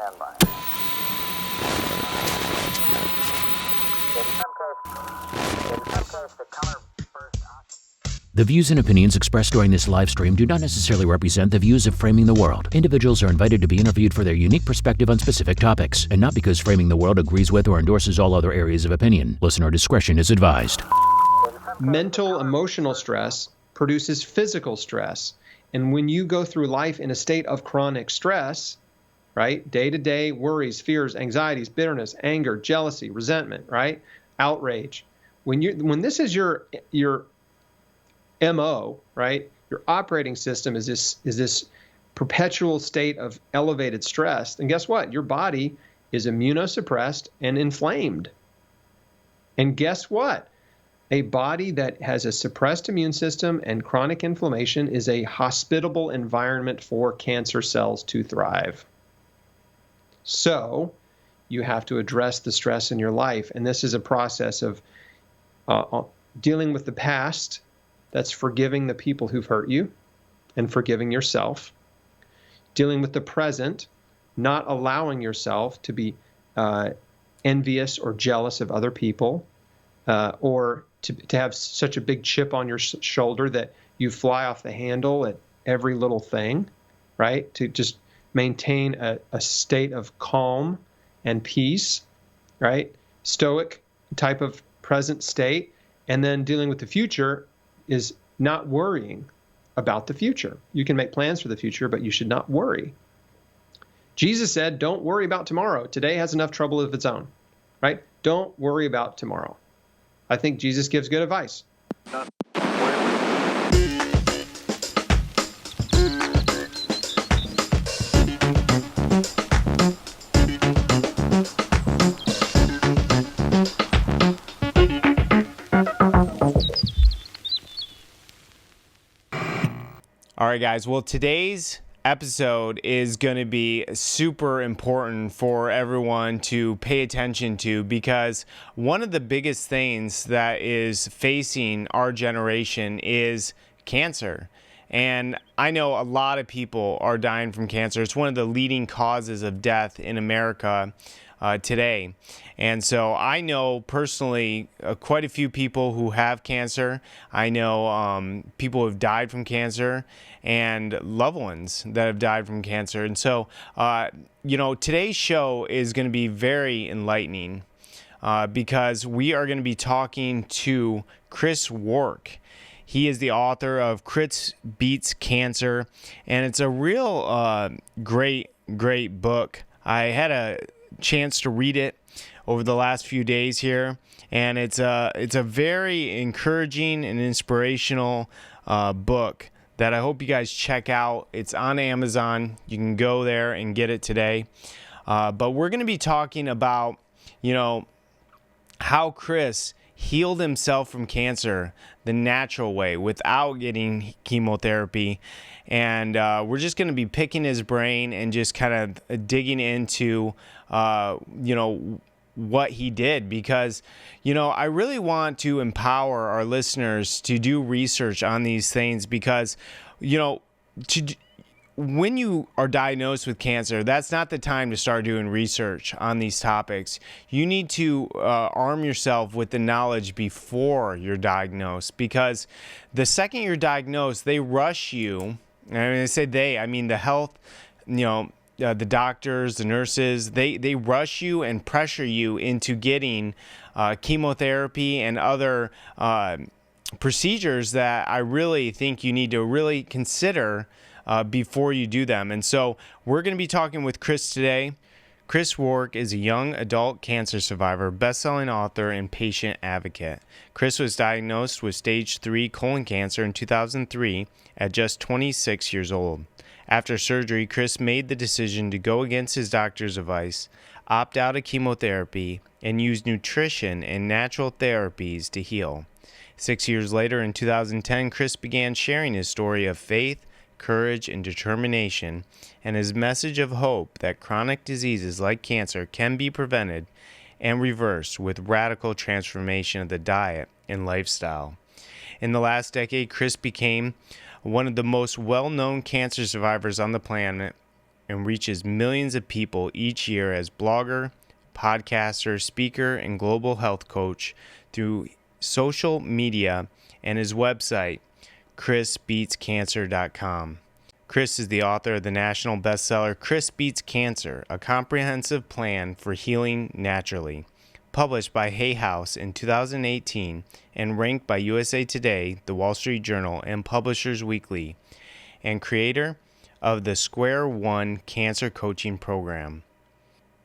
stand by. In some case, the color first. The views and opinions expressed during this live stream do not necessarily represent the views of Framing the World. Individuals are invited to be interviewed for their unique perspective on specific topics, and not because Framing the World agrees with or endorses all other areas of opinion. Listener discretion is advised. Mental, emotional stress produces physical stress. And when you go through life in a state of chronic stress, right, day-to-day worries, fears, anxieties, bitterness, anger, jealousy, resentment, right, outrage. When this is your MO, right? Your operating system is this perpetual state of elevated stress. And guess what? Your body is immunosuppressed and inflamed. And guess what? A body that has a suppressed immune system and chronic inflammation is a hospitable environment for cancer cells to thrive. So you have to address the stress in your life. And this is a process of dealing with the past. That's forgiving the people who've hurt you and forgiving yourself. Dealing with the present, not allowing yourself to be envious or jealous of other people, or to have such a big chip on your shoulder that you fly off the handle at every little thing, right? To just maintain a state of calm and peace, right? Stoic type of present state. And then dealing with the future is not worrying about the future. You can make plans for the future, but you should not worry. Jesus said, don't worry about tomorrow. Today has enough trouble of its own, right? Don't worry about tomorrow. I think Jesus gives good advice. All right, guys. Well, today's episode is going to be super important for everyone to pay attention to, because one of the biggest things that is facing our generation is cancer. And I know a lot of people are dying from cancer. It's one of the leading causes of death in America today. And so I know personally quite a few people who have cancer. I know people who have died from cancer and loved ones that have died from cancer. And so, today's show is going to be very enlightening because we are going to be talking to Chris Wark. He is the author of Chris Beats Cancer, and it's a real great book. I had a chance to read it over the last few days here, and it's a very encouraging and inspirational book that I hope you guys check out. It's on Amazon. You can go there and get it today. But we're going to be talking about, how Chris healed himself from cancer the natural way without getting chemotherapy. And we're just going to be picking his brain and just kind of digging into, what he did, because, I really want to empower our listeners to do research on these things, because, when you are diagnosed with cancer, that's not the time to start doing research on these topics. You need to arm yourself with the knowledge before you're diagnosed, because the second you're diagnosed, they rush you. And when I say they, I mean the health, the doctors, the nurses, they rush you and pressure you into getting chemotherapy and other procedures that I really think you need to really consider before you do them. And so we're going to be talking with Chris today. Chris Wark is a young adult cancer survivor, best-selling author, and patient advocate. Chris was diagnosed with stage 3 colon cancer in 2003 at just 26 years old. After surgery, Chris made the decision to go against his doctor's advice, opt out of chemotherapy, and use nutrition and natural therapies to heal. 6 years later, in 2010, Chris began sharing his story of faith, courage, and determination, and his message of hope that chronic diseases like cancer can be prevented and reversed with radical transformation of the diet and lifestyle. In the last decade, Chris became one of the most well-known cancer survivors on the planet, and reaches millions of people each year as blogger, podcaster, speaker, and global health coach through social media and his website, chrisbeatscancer.com. Chris is the author of the national bestseller Chris Beats Cancer, a comprehensive plan for healing naturally, published by Hay House in 2018 and ranked by USA Today, The Wall Street Journal, and Publishers Weekly, and creator of the Square One Cancer Coaching Program.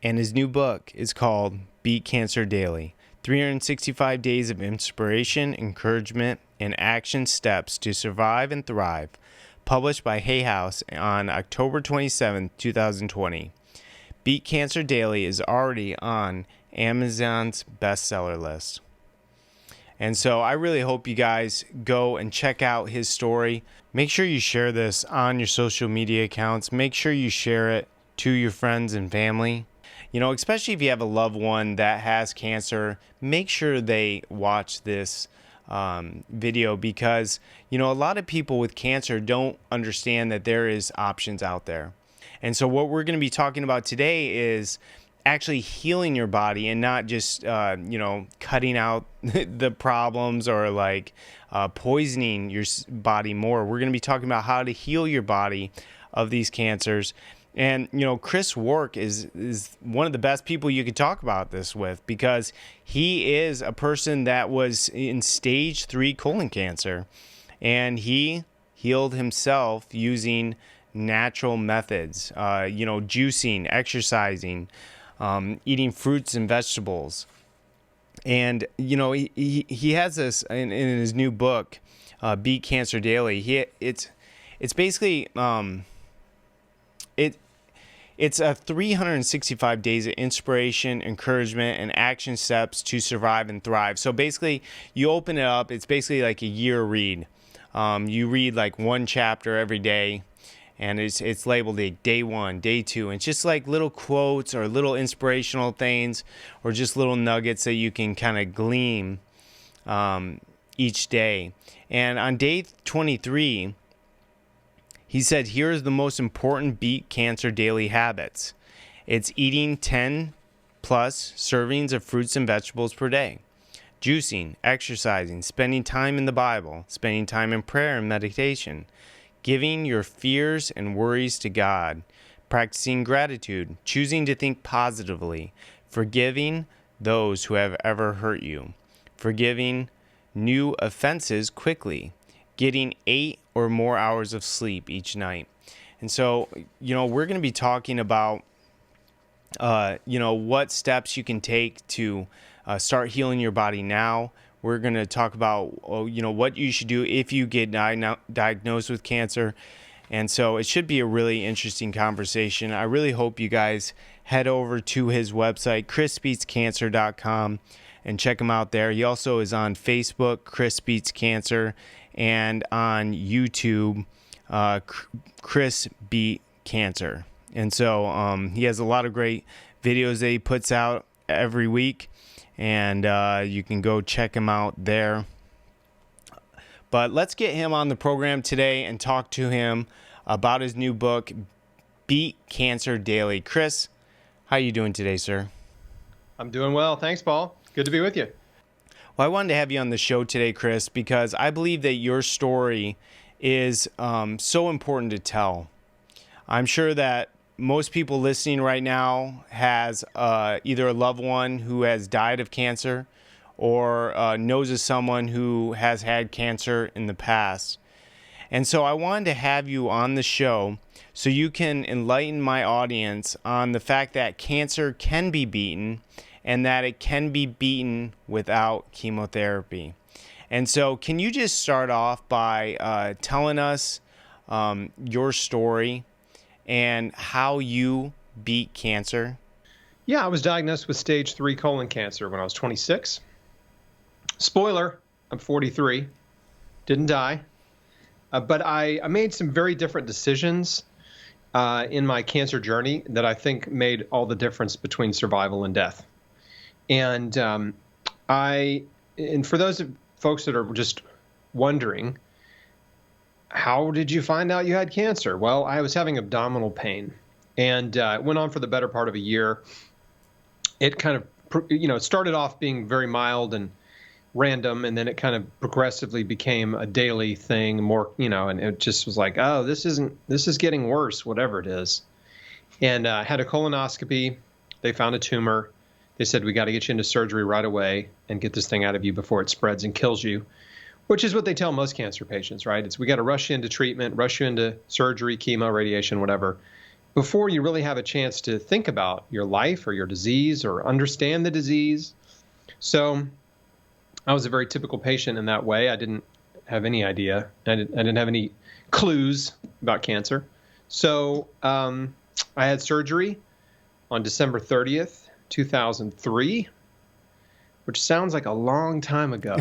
And his new book is called Beat Cancer Daily, 365 Days of Inspiration, Encouragement, and Action Steps to Survive and Thrive, published by Hay House on October 27, 2020. Beat Cancer Daily is already on Amazon's bestseller list. And so I really hope you guys go and check out his story. Make sure you share this on your social media accounts. Make sure you share it to your friends and family. You know, especially if you have a loved one that has cancer, make sure they watch this video, because, you know, a lot of people with cancer don't understand that there is options out there. And so what we're going to be talking about today is actually healing your body and not just, cutting out the problems or like poisoning your body more. We're going to be talking about how to heal your body of these cancers. And, you know, Chris' work is one of the best people you could talk about this with, because he is a person that was in stage 3 colon cancer, and he healed himself using natural methods, juicing, exercising, eating fruits and vegetables. And, you know, he has this in his new book, Beat Cancer Daily. It's basically... It's a 365 days of inspiration, encouragement, and action steps to survive and thrive. So basically, you open it up. It's basically like a year read. You read like one chapter every day, and it's labeled like day 1, day 2. And it's just like little quotes or little inspirational things, or just little nuggets that you can kind of glean each day. And on day 23, he said, here's the most important Beat Cancer Daily habits. It's eating 10 plus servings of fruits and vegetables per day, juicing, exercising, spending time in the Bible, spending time in prayer and meditation, giving your fears and worries to God, practicing gratitude, choosing to think positively, forgiving those who have ever hurt you, forgiving new offenses quickly, getting 8 or more hours of sleep each night. And so, you know, we're going to be talking about, what steps you can take to start healing your body now. We're going to talk about, what you should do if you get diagnosed with cancer. And so it should be a really interesting conversation. I really hope you guys head over to his website, chrisbeatscancer.com, and check him out there. He also is on Facebook, Chris Beats Cancer, and on YouTube, Chris Beat Cancer. And so he has a lot of great videos that he puts out every week, and you can go check him out there. But let's get him on the program today and talk to him about his new book, Beat Cancer Daily. Chris, how are you doing today, sir? I'm doing well. Thanks, Paul. Good to be with you. Well, I wanted to have you on the show today, Chris, because I believe that your story is so important to tell. I'm sure that most people listening right now has either a loved one who has died of cancer or knows of someone who has had cancer in the past. And so I wanted to have you on the show so you can enlighten my audience on the fact that cancer can be beaten, and that it can be beaten without chemotherapy. And so can you just start off by telling us your story and how you beat cancer? Yeah, I was diagnosed with stage 3 colon cancer when I was 26. Spoiler, I'm 43. Didn't die. But I made some very different decisions in my cancer journey that I think made all the difference between survival and death. And for those folks that are just wondering, how did you find out you had cancer? Well, I was having abdominal pain, And it went on for the better part of a year. It kind of, it started off being very mild and random, and then it kind of progressively became a daily thing, more, and it just was like, oh, this is getting worse, whatever it is. And I had a colonoscopy. They found a tumor. They said, we got to get you into surgery right away and get this thing out of you before it spreads and kills you, which is what they tell most cancer patients, right? It's we got to rush you into treatment, rush you into surgery, chemo, radiation, whatever, before you really have a chance to think about your life or your disease or understand the disease. So I was a very typical patient in that way. I didn't have any idea. I didn't have any clues about cancer. So I had surgery on December 30th, 2003, which sounds like a long time ago.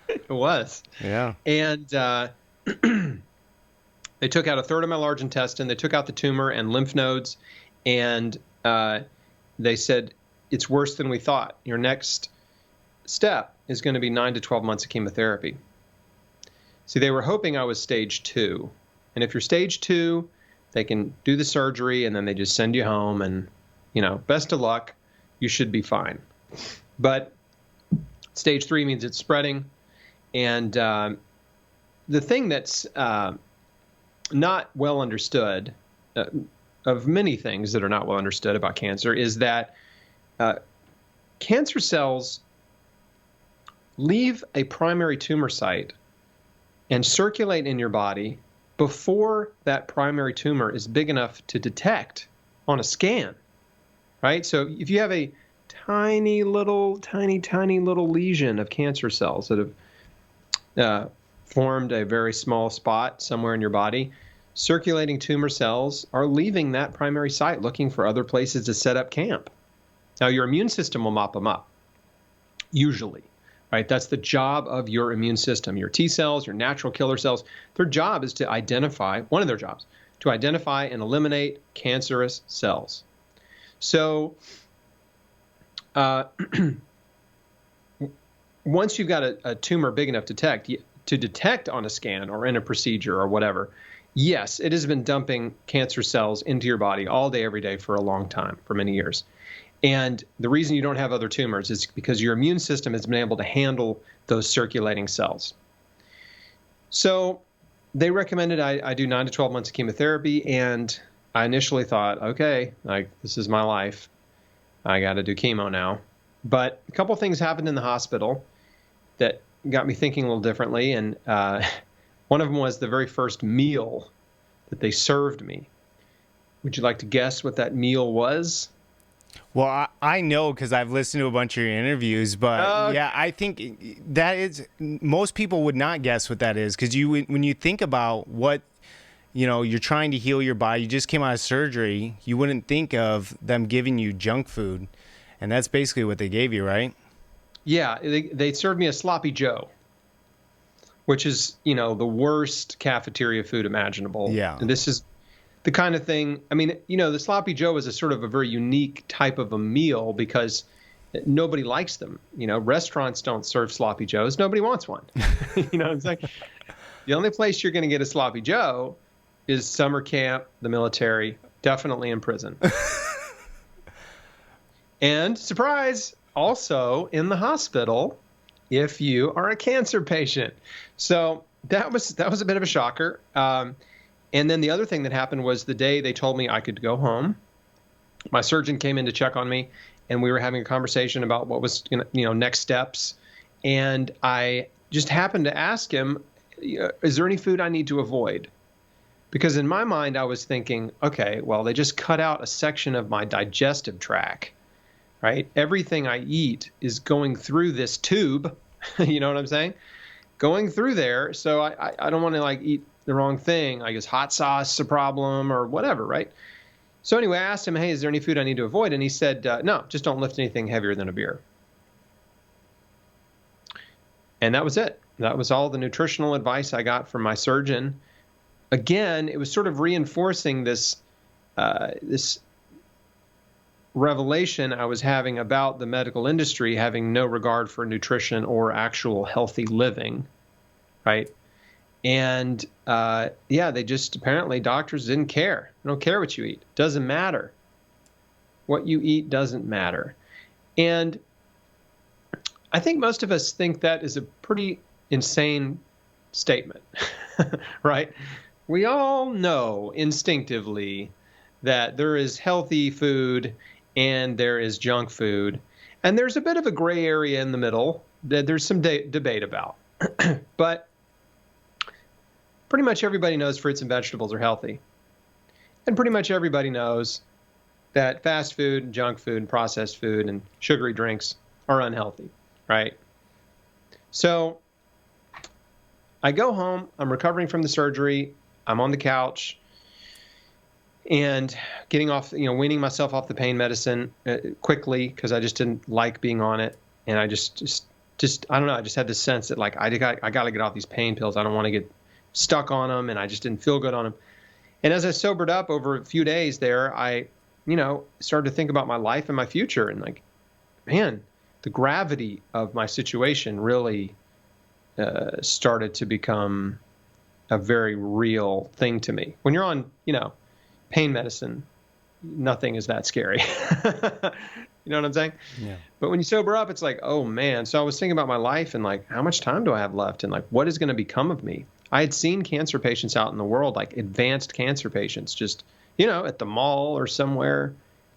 It was. Yeah. And they took out a third of my large intestine. They took out the tumor and lymph nodes. And they said, it's worse than we thought. Your next step is going to be 9 to 12 months of chemotherapy. See, they were hoping I was stage 2. And if you're stage 2, they can do the surgery and then they just send you home and, best of luck, you should be fine. But stage 3 means it's spreading. And the thing that's not well understood, of many things that are not well understood about cancer, is that cancer cells leave a primary tumor site and circulate in your body before that primary tumor is big enough to detect on a scan, right? So if you have a tiny little lesion of cancer cells that have formed a very small spot somewhere in your body, circulating tumor cells are leaving that primary site looking for other places to set up camp. Now, your immune system will mop them up, usually, right? That's the job of your immune system. Your T cells, your natural killer cells, their job is to identify, one of their jobs, to identify and eliminate cancerous cells. So once you've got a tumor big enough to detect on a scan or in a procedure or whatever, yes, it has been dumping cancer cells into your body all day, every day for a long time, for many years. And the reason you don't have other tumors is because your immune system has been able to handle those circulating cells. So they recommended I do 9 to 12 months of chemotherapy, and I initially thought, okay, this is my life. I got to do chemo now. But a couple things happened in the hospital that got me thinking a little differently, and one of them was the very first meal that they served me. Would you like to guess what that meal was? Well, I know because I've listened to a bunch of your interviews, but yeah, I think that is, most people would not guess what that is, because when you think about what, you're trying to heal your body, you just came out of surgery, you wouldn't think of them giving you junk food, and that's basically what they gave you, right? Yeah, they served me a sloppy Joe, which is, the worst cafeteria food imaginable. Yeah. And this is the kind of thing, the sloppy Joe is a sort of a very unique type of a meal because nobody likes them. Restaurants don't serve sloppy Joes. Nobody wants one. It's like the only place you're going to get a sloppy Joe is summer camp, the military, definitely in prison. And surprise, also in the hospital if you are a cancer patient. So that was a bit of a shocker. And then the other thing that happened was the day they told me I could go home, my surgeon came in to check on me, and we were having a conversation about what was, next steps. And I just happened to ask him, is there any food I need to avoid? Because in my mind, I was thinking, okay, well, they just cut out a section of my digestive tract, right? Everything I eat is going through this tube, you know what I'm saying? Going through there. So I don't want to eat the wrong thing. I guess hot sauce is a problem or whatever, right? So anyway, I asked him, hey, is there any food I need to avoid? And he said, no, just don't lift anything heavier than a beer. And that was it. That was all the nutritional advice I got from my surgeon. Again, it was sort of reinforcing this revelation I was having about the medical industry having no regard for nutrition or actual healthy living, right? And they just apparently doctors didn't care. They don't care what you eat. Doesn't matter. What you eat doesn't matter. And I think most of us think that is a pretty insane statement, right? We all know instinctively that there is healthy food and there is junk food. And there's a bit of a gray area in the middle that there's some debate about. But pretty much everybody knows fruits and vegetables are healthy. And pretty much everybody knows that fast food, and junk food, and processed food, and sugary drinks are unhealthy, right? So I go home, I'm recovering from the surgery, I'm on the couch, and getting off, weaning myself off the pain medicine quickly because I just didn't like being on it. And I just I don't know, I just had this sense that like I got to get off these pain pills. I don't want to get stuck on them, and I just didn't feel good on them. And as I sobered up over a few days there, I started to think about my life and my future, and like, man, the gravity of my situation really started to become a very real thing to me. When you're on, pain medicine, nothing is that scary. You know what I'm saying? Yeah. But when you sober up, it's like, oh man. So I was thinking about my life and like, how much time do I have left? And like, what is going to become of me? I had seen cancer patients out in the world, like advanced cancer patients, just, at the mall or somewhere.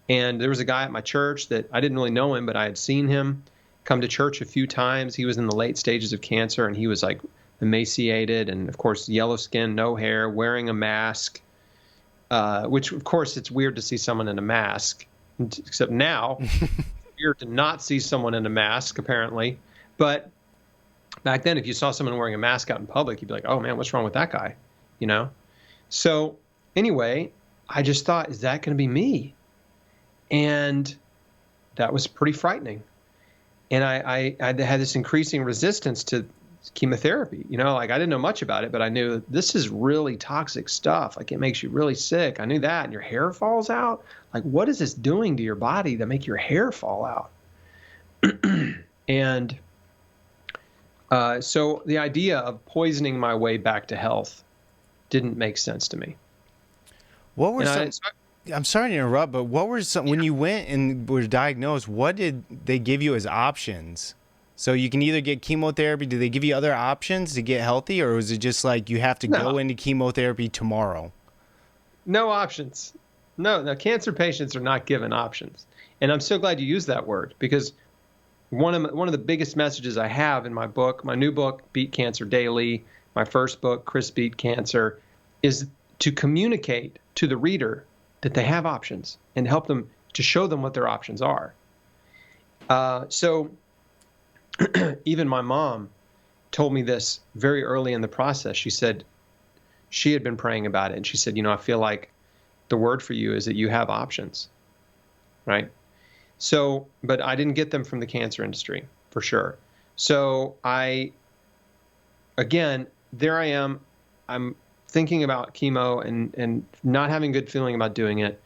And there was a guy at my church that I didn't really know him, but I had seen him come to church a few times. He was in the late stages of cancer, and he was like emaciated and, of course, yellow skin, no hair, wearing a mask, which, of course, it's weird to see someone in a mask, except now. Weird to not see someone in a mask, apparently. But back then, if you saw someone wearing a mask out in public, you'd be like, oh, man, what's wrong with that guy? So anyway, I just thought, is that going to be me? And that was pretty frightening. And I had this increasing resistance to chemotherapy. Like I didn't know much about it, but I knew this is really toxic stuff. Like it makes you really sick. I knew that. And your hair falls out. Like, what is this doing to your body to make your hair fall out? And so the idea of poisoning my way back to health didn't make sense to me. What were I'm sorry to interrupt, but what were some, when you went and were diagnosed, what did they give you as options? So you can either get chemotherapy. Do they give you other options to get healthy, or was it just like you have to go into chemotherapy tomorrow? No options. No, cancer patients are not given options. And I'm so glad you used that word, because one of the biggest messages I have in my book, my new book, Beat Cancer Daily, my first book, Chris Beat Cancer, is to communicate to the reader that they have options and help them to show them what their options are. So even my mom told me this very early in the process. She said she had been praying about it, and she said, I feel like the word for you is that you have options, right? So, but I didn't get them from the cancer industry, for sure. So again, there I am. I'm thinking about chemo and not having a good feeling about doing it.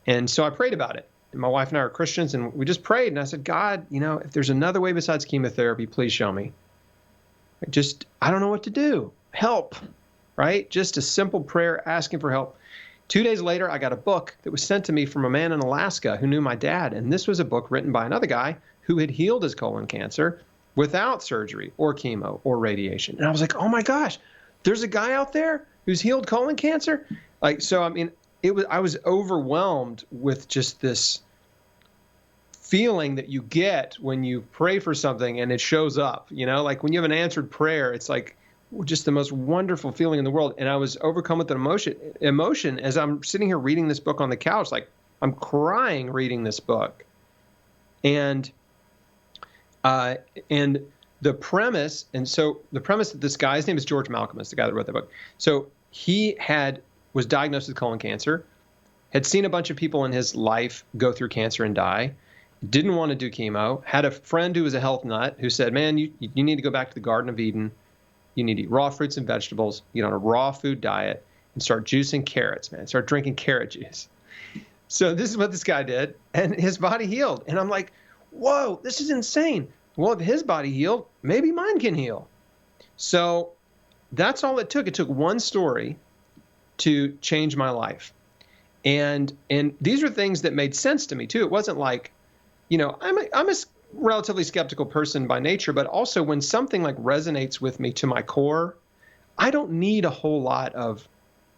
And so I prayed about it. And my wife and I are Christians, and we just prayed. And I said, God, if there's another way besides chemotherapy, please show me. I don't know what to do. Help, right? Just a simple prayer asking for help. 2 days later, I got a book that was sent to me from a man in Alaska who knew my dad. And this was a book written by another guy who had healed his colon cancer without surgery or chemo or radiation. And I was like, oh my gosh, there's a guy out there who's healed colon cancer? I was overwhelmed with just this feeling that you get when you pray for something and it shows up, like when you have an answered prayer, it's like just the most wonderful feeling in the world. And I was overcome with an emotion as I'm sitting here reading this book on the couch, like I'm crying reading this book. And the premise that this guy, his name is George Malcolm, is the guy that wrote the book. So he was diagnosed with colon cancer, had seen a bunch of people in his life go through cancer and die, didn't want to do chemo, had a friend who was a health nut who said, man, you need to go back to the Garden of Eden. You need to eat raw fruits and vegetables, get on a raw food diet, and start juicing carrots, man. Start drinking carrot juice. So this is what this guy did, and his body healed. And I'm like, whoa, this is insane. Well, if his body healed, maybe mine can heal. So that's all it took. It took one story to change my life. And these are things that made sense to me too. It wasn't like, I'm a relatively skeptical person by nature, but also when something like resonates with me to my core, I don't need a whole lot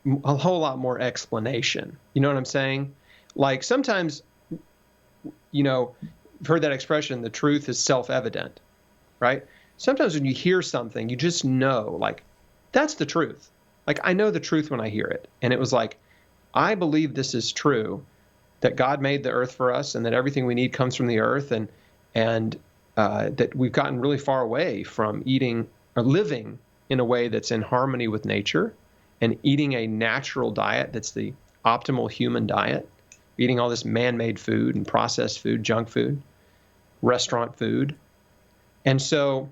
more explanation. You know what I'm saying? Like sometimes, you've heard that expression, the truth is self-evident, right? Sometimes when you hear something, you just know, like, that's the truth. Like, I know the truth when I hear it. And it was like, I believe this is true, that God made the earth for us and that everything we need comes from the earth, and that we've gotten really far away from eating or living in a way that's in harmony with nature and eating a natural diet that's the optimal human diet, eating all this man-made food and processed food, junk food, restaurant food. And so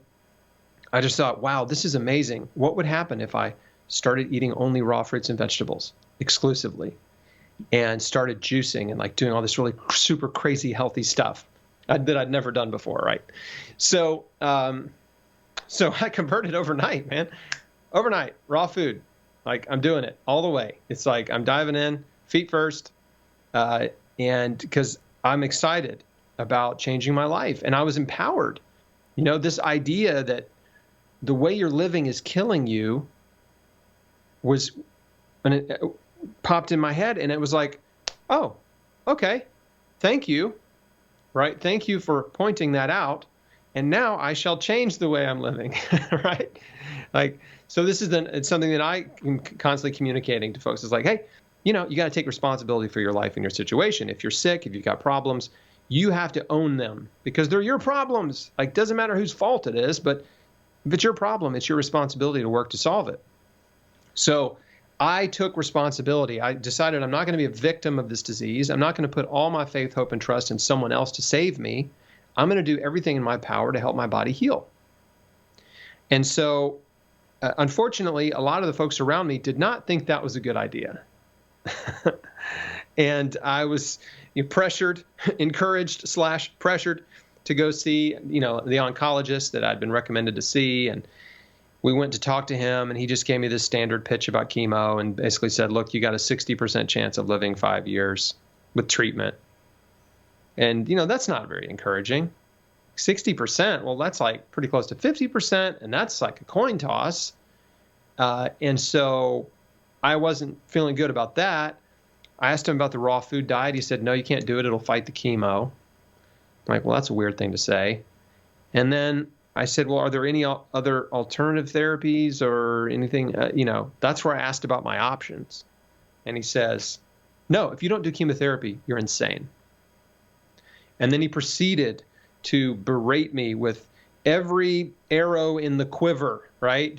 I just thought, wow, this is amazing. What would happen if I started eating only raw fruits and vegetables exclusively and started juicing and like doing all this really super crazy healthy stuff that I'd never done before, right? So I converted overnight, man. Overnight, raw food. Like, I'm doing it all the way. It's like I'm diving in, feet first, and because I'm excited about changing my life. And I was empowered. This idea that the way you're living is killing you was, and it popped in my head, and it was like, oh, okay, thank you, right? Thank you for pointing that out. And now I shall change the way I'm living, right? Like, so this is it's something that I am constantly communicating to folks. It's like, hey, you got to take responsibility for your life and your situation. If you're sick, if you've got problems, you have to own them because they're your problems. Like, doesn't matter whose fault it is, but if it's your problem, it's your responsibility to work to solve it. So I took responsibility. I decided I'm not going to be a victim of this disease. I'm not going to put all my faith, hope, and trust in someone else to save me. I'm going to do everything in my power to help my body heal. And so, unfortunately, a lot of the folks around me did not think that was a good idea. And I was pressured, encouraged / pressured to go see, the oncologist that I'd been recommended to see. And we went to talk to him, and he just gave me this standard pitch about chemo and basically said, look, you got a 60% chance of living 5 years with treatment. And, that's not very encouraging. 60%, well, that's like pretty close to 50%, and that's like a coin toss. And so I wasn't feeling good about that. I asked him about the raw food diet. He said, no, you can't do it. It'll fight the chemo. I'm like, well, that's a weird thing to say. And then I said, well, are there any other alternative therapies or anything? That's where I asked about my options. And he says, no, if you don't do chemotherapy, you're insane. And then he proceeded to berate me with every arrow in the quiver, right?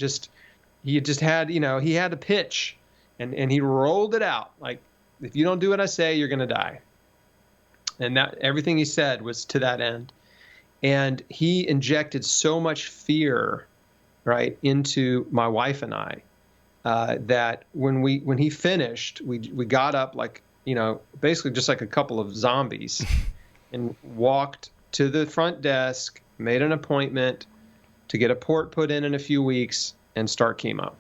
He had a pitch and he rolled it out. Like, if you don't do what I say, you're going to die. And that everything he said was to that end. And he injected so much fear, right, into my wife and I, that when he finished, we got up like, basically just like a couple of zombies and walked to the front desk, made an appointment to get a port put in a few weeks and start chemo.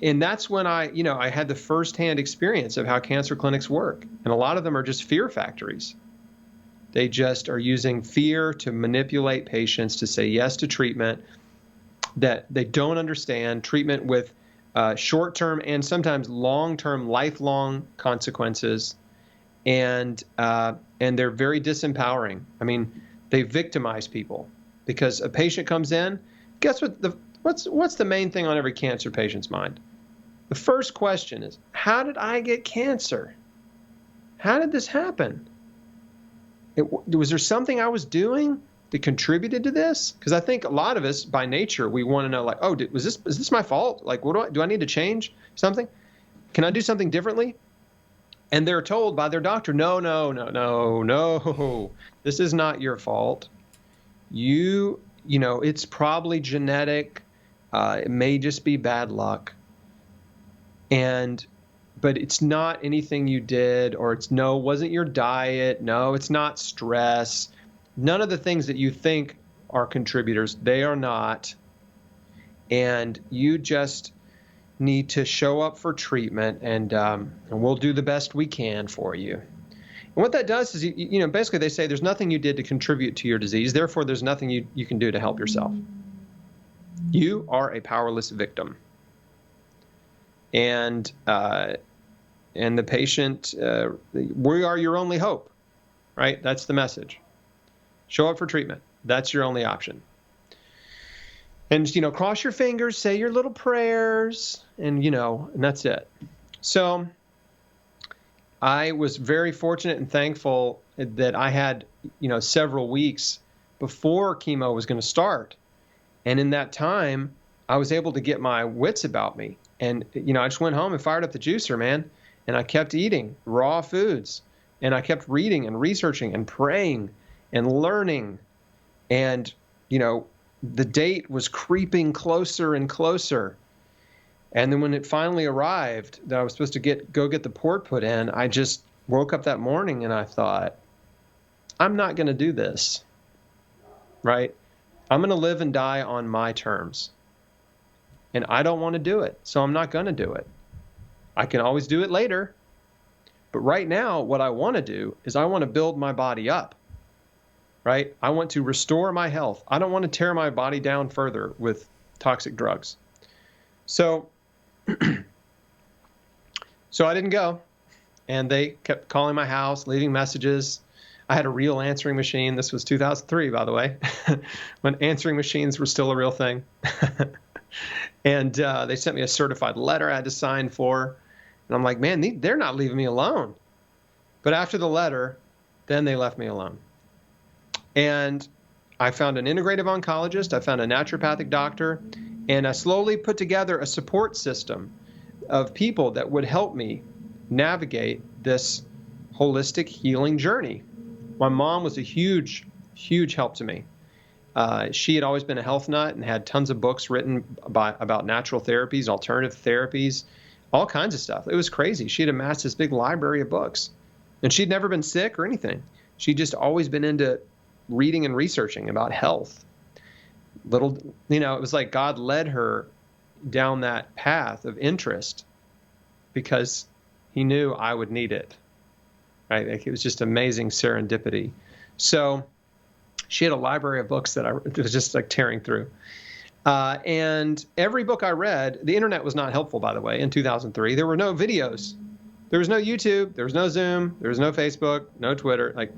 And that's when I had the firsthand experience of how cancer clinics work. And a lot of them are just fear factories. They just are using fear to manipulate patients to say yes to treatment that they don't understand, treatment with short-term and sometimes long-term, lifelong consequences. And they're very disempowering. I mean, they victimize people because a patient comes in. Guess what? What's the main thing on every cancer patient's mind? The first question is, how did I get cancer? How did this happen? Was there something I was doing that contributed to this? Because I think a lot of us, by nature, we want to know, like, oh, is this my fault? Like, do I need to change something? Can I do something differently? And they're told by their doctor, no, this is not your fault. It's probably genetic. It may just be bad luck. But it's not anything you did, or wasn't your diet. No, it's not stress. None of the things that you think are contributors, they are not. and you just need to show up for treatment, and we'll do the best we can for you. And what that does is, basically they say there's nothing you did to contribute to your disease, therefore there's nothing you can do to help yourself. You are a powerless victim. And the patient, we are your only hope, right? That's the message. Show up for treatment. That's your only option. And, cross your fingers, say your little prayers, and that's it. So I was very fortunate and thankful that I had, several weeks before chemo was going to start. And in that time, I was able to get my wits about me. And, I just went home and fired up the juicer, man. And I kept eating raw foods. And I kept reading and researching and praying and learning. And, the date was creeping closer and closer. And then when it finally arrived that I was supposed to go get the port put in, I just woke up that morning and I thought, I'm not going to do this, right? I'm going to live and die on my terms. And I don't want to do it, so I'm not going to do it. I can always do it later. But right now, what I want to do is I want to build my body up. Right? I want to restore my health. I don't want to tear my body down further with toxic drugs. So I didn't go. And they kept calling my house, leaving messages. I had a real answering machine. This was 2003, by the way, when answering machines were still a real thing. And they sent me a certified letter I had to sign for. And I'm like, man, they're not leaving me alone. But after the letter, then they left me alone. And I found an integrative oncologist, I found a naturopathic doctor, and I slowly put together a support system of people that would help me navigate this holistic healing journey. My mom was a huge, huge help to me. She had always been a health nut and had tons of books written about natural therapies, alternative therapies, all kinds of stuff. It was crazy. She had amassed this big library of books. And she'd never been sick or anything. She'd just always been into reading and researching about health. It was like God led her down that path of interest because he knew I would need it, right? Like, it was just amazing serendipity. So she had a library of books that it was just like tearing through. And every book I read, the internet was not helpful, by the way, in 2003. There were no videos. There was no YouTube. There was no Zoom. There was no Facebook, no Twitter. Like,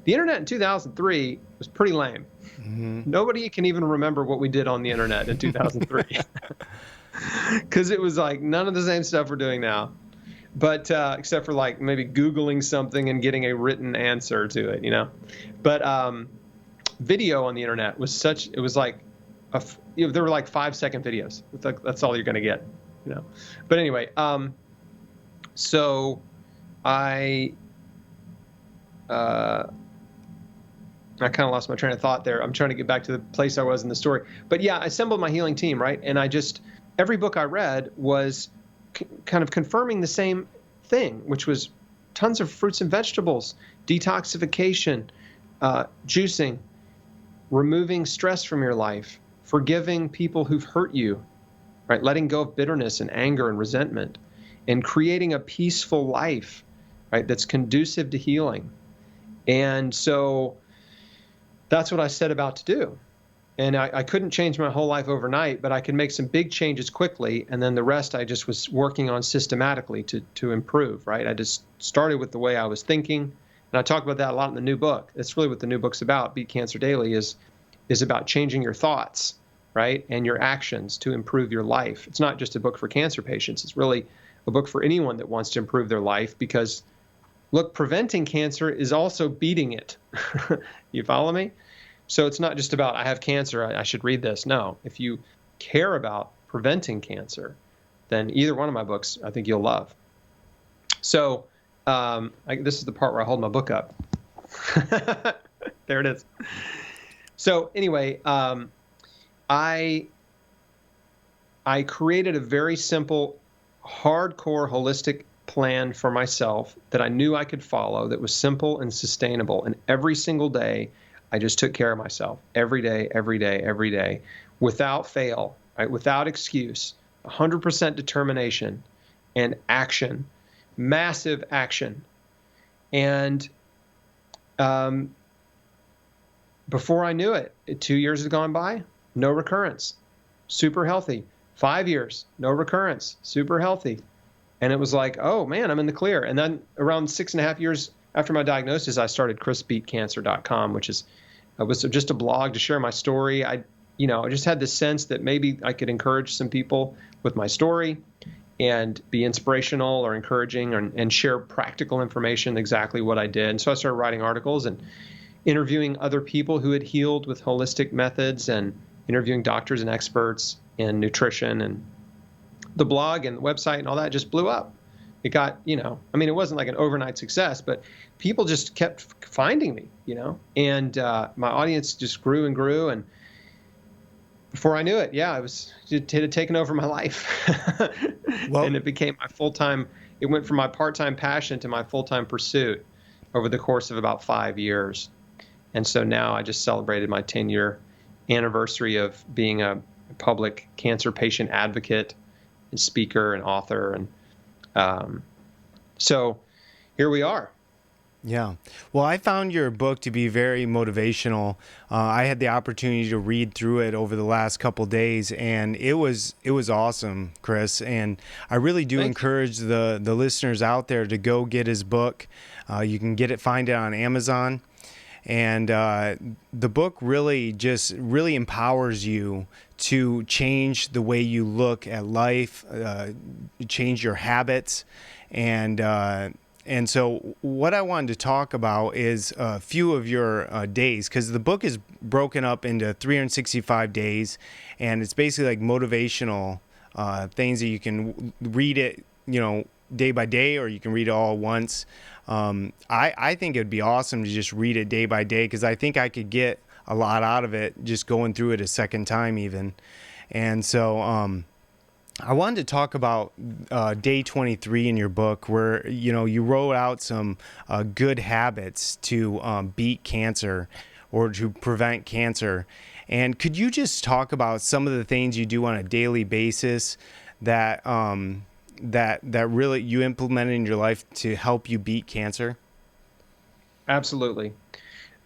the internet in 2003 was pretty lame. Mm-hmm. Nobody can even remember what we did on the internet in 2003. Because it was like none of the same stuff we're doing now. But except for like maybe Googling something and getting a written answer to it, But video on the internet was it was like, there were like 5-second videos. It's like, that's all you're going to get, But anyway, so I kind of lost my train of thought there. I'm trying to get back to the place I was in the story. But yeah, I assembled my healing team, right? And every book I read was kind of confirming the same thing, which was tons of fruits and vegetables, detoxification, juicing, removing stress from your life, forgiving people who've hurt you, right? Letting go of bitterness and anger and resentment, and creating a peaceful life, right? That's conducive to healing. And so that's what I set about to do. And I couldn't change my whole life overnight, but I could make some big changes quickly. And then the rest I just was working on systematically to improve, right? I just started with the way I was thinking. And I talk about that a lot in the new book. That's really what the new book's about. Beat Cancer Daily is about changing your thoughts, right? And your actions to improve your life. It's not just a book for cancer patients. It's really a book for anyone that wants to improve their life because, look, preventing cancer is also beating it. You follow me? So it's not just about, I have cancer, I should read this. No, if you care about preventing cancer, then either one of my books I think you'll love. So this is the part where I hold my book up. There it is. So anyway, I created a very simple, hardcore, holistic plan for myself that I knew I could follow, that was simple and sustainable. And every single day, I just took care of myself every day, every day, every day, without fail. right? Without excuse, 100% determination and action, massive action. And before I knew it, 2 years had gone by, no recurrence, super healthy. 5 years, no recurrence, super healthy. And it was like, oh man, I'm in the clear. And then around 6.5 years after my diagnosis, I started chrisbeatcancer.com, which was just a blog to share my story. I just had this sense that maybe I could encourage some people with my story and be inspirational or encouraging and share practical information, exactly what I did. And so I started writing articles and interviewing other people who had healed with holistic methods and interviewing doctors and experts in nutrition. And the blog and the website and all that just blew up. It got, it wasn't like an overnight success, but people just kept finding me, and my audience just grew and grew. And before I knew it, it had taken over my life. Well, and it became my full-time, it went from my part-time passion to my full-time pursuit over the course of about 5 years. And so now I just celebrated my 10-year anniversary of being a public cancer patient advocate and speaker and author. And so here we are. Yeah. Well, I found your book to be very motivational. I had the opportunity to read through it over the last couple days, and it was awesome, Chris. And I really do encourage the listeners out there to go get his book. You can find it on Amazon. And the book really empowers you to change the way you look at life, change your habits. And so what I wanted to talk about is a few of your days, because the book is broken up into 365 days, and it's basically like motivational things that you can read it, day by day, or you can read it all at once. I think it'd be awesome to just read it day by day, because I think I could get a lot out of it just going through it a second time even. And so I wanted to talk about day 23 in your book, where you wrote out some good habits to beat cancer or to prevent cancer. And could you just talk about some of the things you do on a daily basis that really you implemented in your life to help you beat cancer? Absolutely.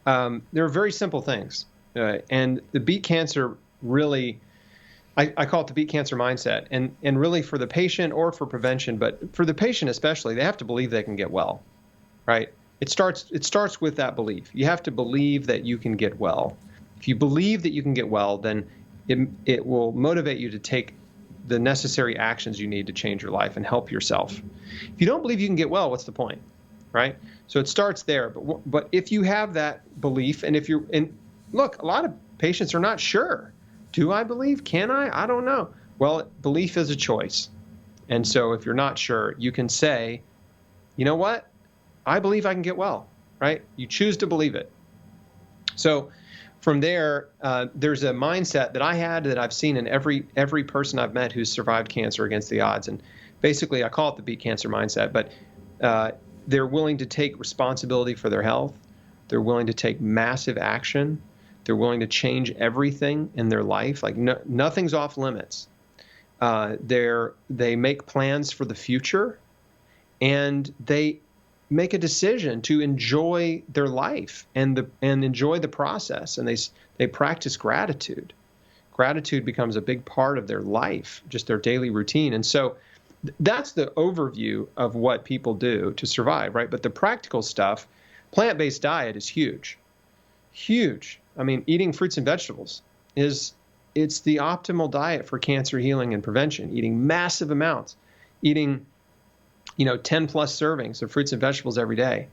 There are very simple things. And the beat cancer really, I call it the beat cancer mindset. And really for the patient or for prevention, but for the patient especially, they have to believe they can get well, right? It starts with that belief. You have to believe that you can get well. If you believe that you can get well, then it will motivate you to take the necessary actions you need to change your life and help yourself. If you don't believe you can get well, what's the point, right? So it starts there. But if you have that belief, and look, a lot of patients are not sure. Do I believe? Can I? I don't know. Well, belief is a choice. And so if you're not sure, you can say, you know what? I believe I can get well, right? You choose to believe it. So from there, there's a mindset that I had that I've seen in every person I've met who's survived cancer against the odds. And basically, I call it the beat cancer mindset. But they're willing to take responsibility for their health. They're willing to take massive action. They're willing to change everything in their life. Like nothing's off limits. They make plans for the future, and they make a decision to enjoy their life and enjoy the process. And they practice gratitude. Gratitude becomes a big part of their life, just their daily routine. And so that's the overview of what people do to survive, right? But the practical stuff, plant-based diet is huge, huge. I mean, eating fruits and vegetables it's the optimal diet for cancer healing and prevention. Eating massive amounts, eating 10 plus servings of fruits and vegetables every day.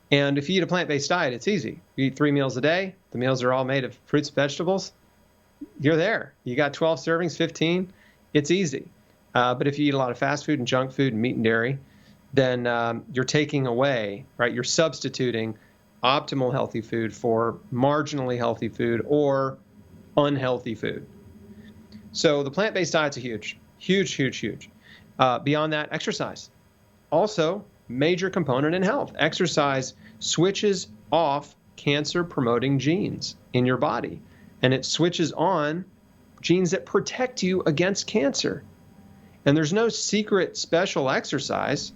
And if you eat a plant-based diet, it's easy. You eat 3 meals a day. The meals are all made of fruits and vegetables. You're there. You got 12 servings, 15. It's easy. But if you eat a lot of fast food and junk food and meat and dairy, then you're taking away, right? You're substituting optimal healthy food for marginally healthy food or unhealthy food. So the plant-based diet's a huge, huge, huge, huge. Beyond that, exercise. Also, major component in health. Exercise switches off cancer-promoting genes in your body, and it switches on genes that protect you against cancer. And there's no secret special exercise.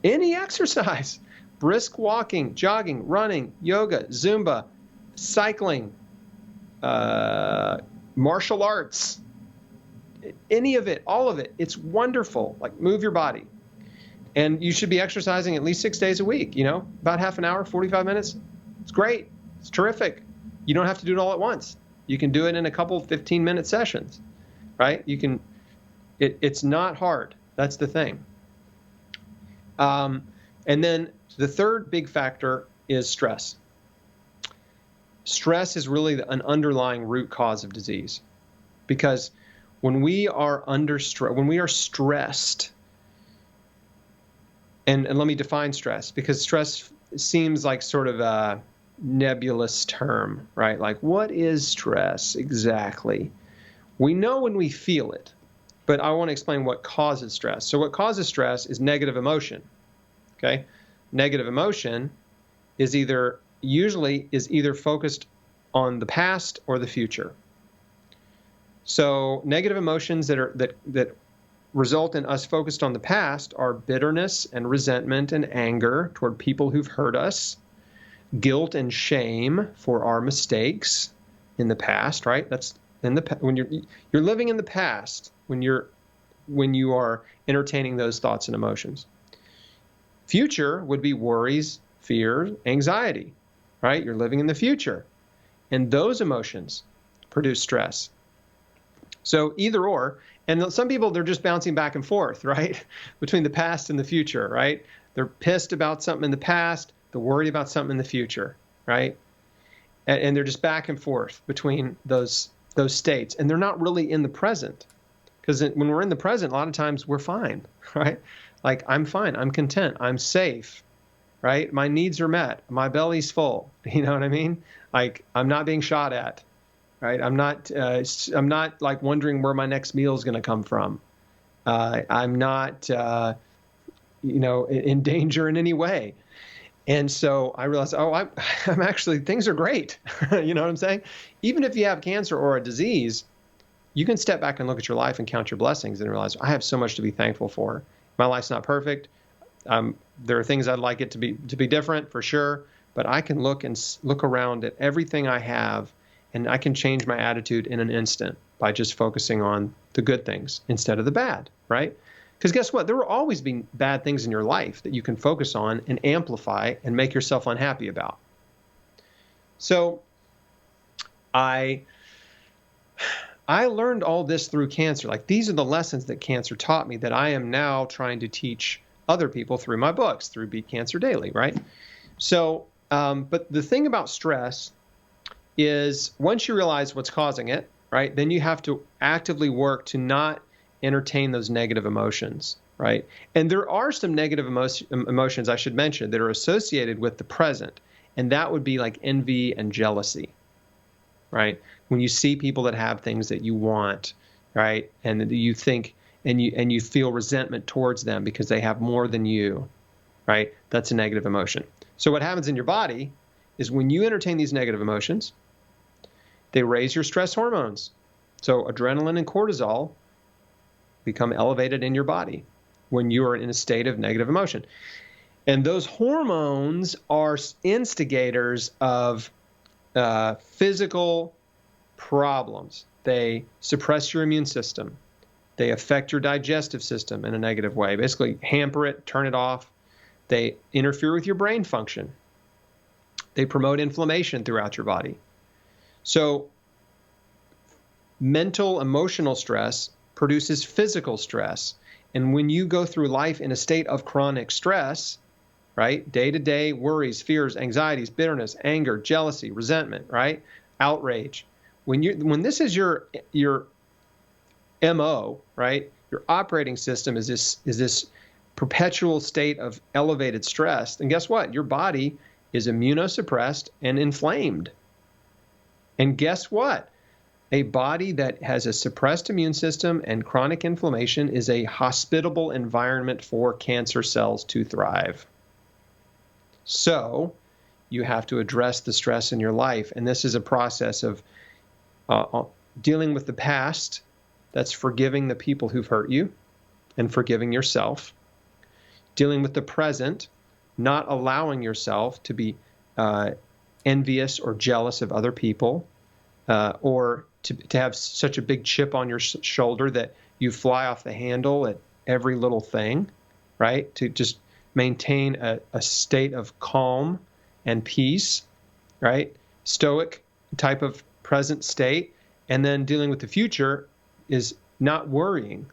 Any exercise, brisk walking, jogging, running, yoga, Zumba, cycling, martial arts, any of it, all of it, it's wonderful. Like, move your body. And you should be exercising at least 6 days a week, about half an hour, 45 minutes. It's great. It's terrific. You don't have to do it all at once. You can do it in a couple 15-minute sessions, right? It's not hard. That's the thing. And then the third big factor is stress. Stress is really an underlying root cause of disease, because when we are under stress, when we are stressed, and let me define stress, because stress seems like sort of a nebulous term, right? Like, what is stress exactly? We know when we feel it, but I want to explain what causes stress. So what causes stress is negative emotion, okay? Negative emotion is usually either focused on the past or the future. So negative emotions that result in us focused on the past are bitterness and resentment and anger toward people who've hurt us, guilt and shame for our mistakes in the past, right? That's when you're living in the past when you are entertaining those thoughts and emotions. Future would be worries, fear, anxiety, right? You're living in the future. And those emotions produce stress. So either or, and some people, they're just bouncing back and forth, right? Between the past and the future, right? They're pissed about something in the past, they're worried about something in the future, right? And they're just back and forth between those states. And they're not really in the present. Because when we're in the present, a lot of times we're fine, right? Like, I'm fine, I'm content, I'm safe, right? My needs are met, my belly's full, you know what I mean? Like, I'm not being shot at, right? I'm not like wondering where my next meal is going to come from. I'm not, in danger in any way. And so I realized, I'm actually, things are great. You know what I'm saying? Even if you have cancer or a disease, you can step back and look at your life and count your blessings and realize, I have so much to be thankful for. My life's not perfect. There are things I'd like it to be different, for sure. But I can look around at everything I have, and I can change my attitude in an instant by just focusing on the good things instead of the bad, right? Because guess what? There will always be bad things in your life that you can focus on and amplify and make yourself unhappy about. So I learned all this through cancer. Like, these are the lessons that cancer taught me that I am now trying to teach other people through my books, through Beat Cancer Daily, right? So, but the thing about stress is, once you realize what's causing it, right, then you have to actively work to not entertain those negative emotions, right? And there are some negative emotions, I should mention, that are associated with the present, and that would be like envy and jealousy, right? When you see people that have things that you want, right, and you think and you feel resentment towards them because they have more than you, right? That's a negative emotion. So what happens in your body is, when you entertain these negative emotions, they raise your stress hormones. So adrenaline and cortisol become elevated in your body when you are in a state of negative emotion. And those hormones are instigators of physical problems. They suppress your immune system. They affect your digestive system in a negative way. Basically, hamper it, turn it off. They interfere with your brain function. They promote inflammation throughout your body. So mental, emotional stress produces physical stress. And when you go through life in a state of chronic stress, right, day-to-day worries, fears, anxieties, bitterness, anger, jealousy, resentment, right, outrage, when this is your MO, right, your operating system is this perpetual state of elevated stress, then guess what? Your body is immunosuppressed and inflamed. And guess what? A body that has a suppressed immune system and chronic inflammation is a hospitable environment for cancer cells to thrive. So you have to address the stress in your life. And this is a process of dealing with the past, that's forgiving the people who've hurt you and forgiving yourself. Dealing with the present, not allowing yourself to be envious or jealous of other people, or to have such a big chip on your shoulder that you fly off the handle at every little thing, right? To just maintain a state of calm and peace, right? Stoic type of present state. And then dealing with the future is not worrying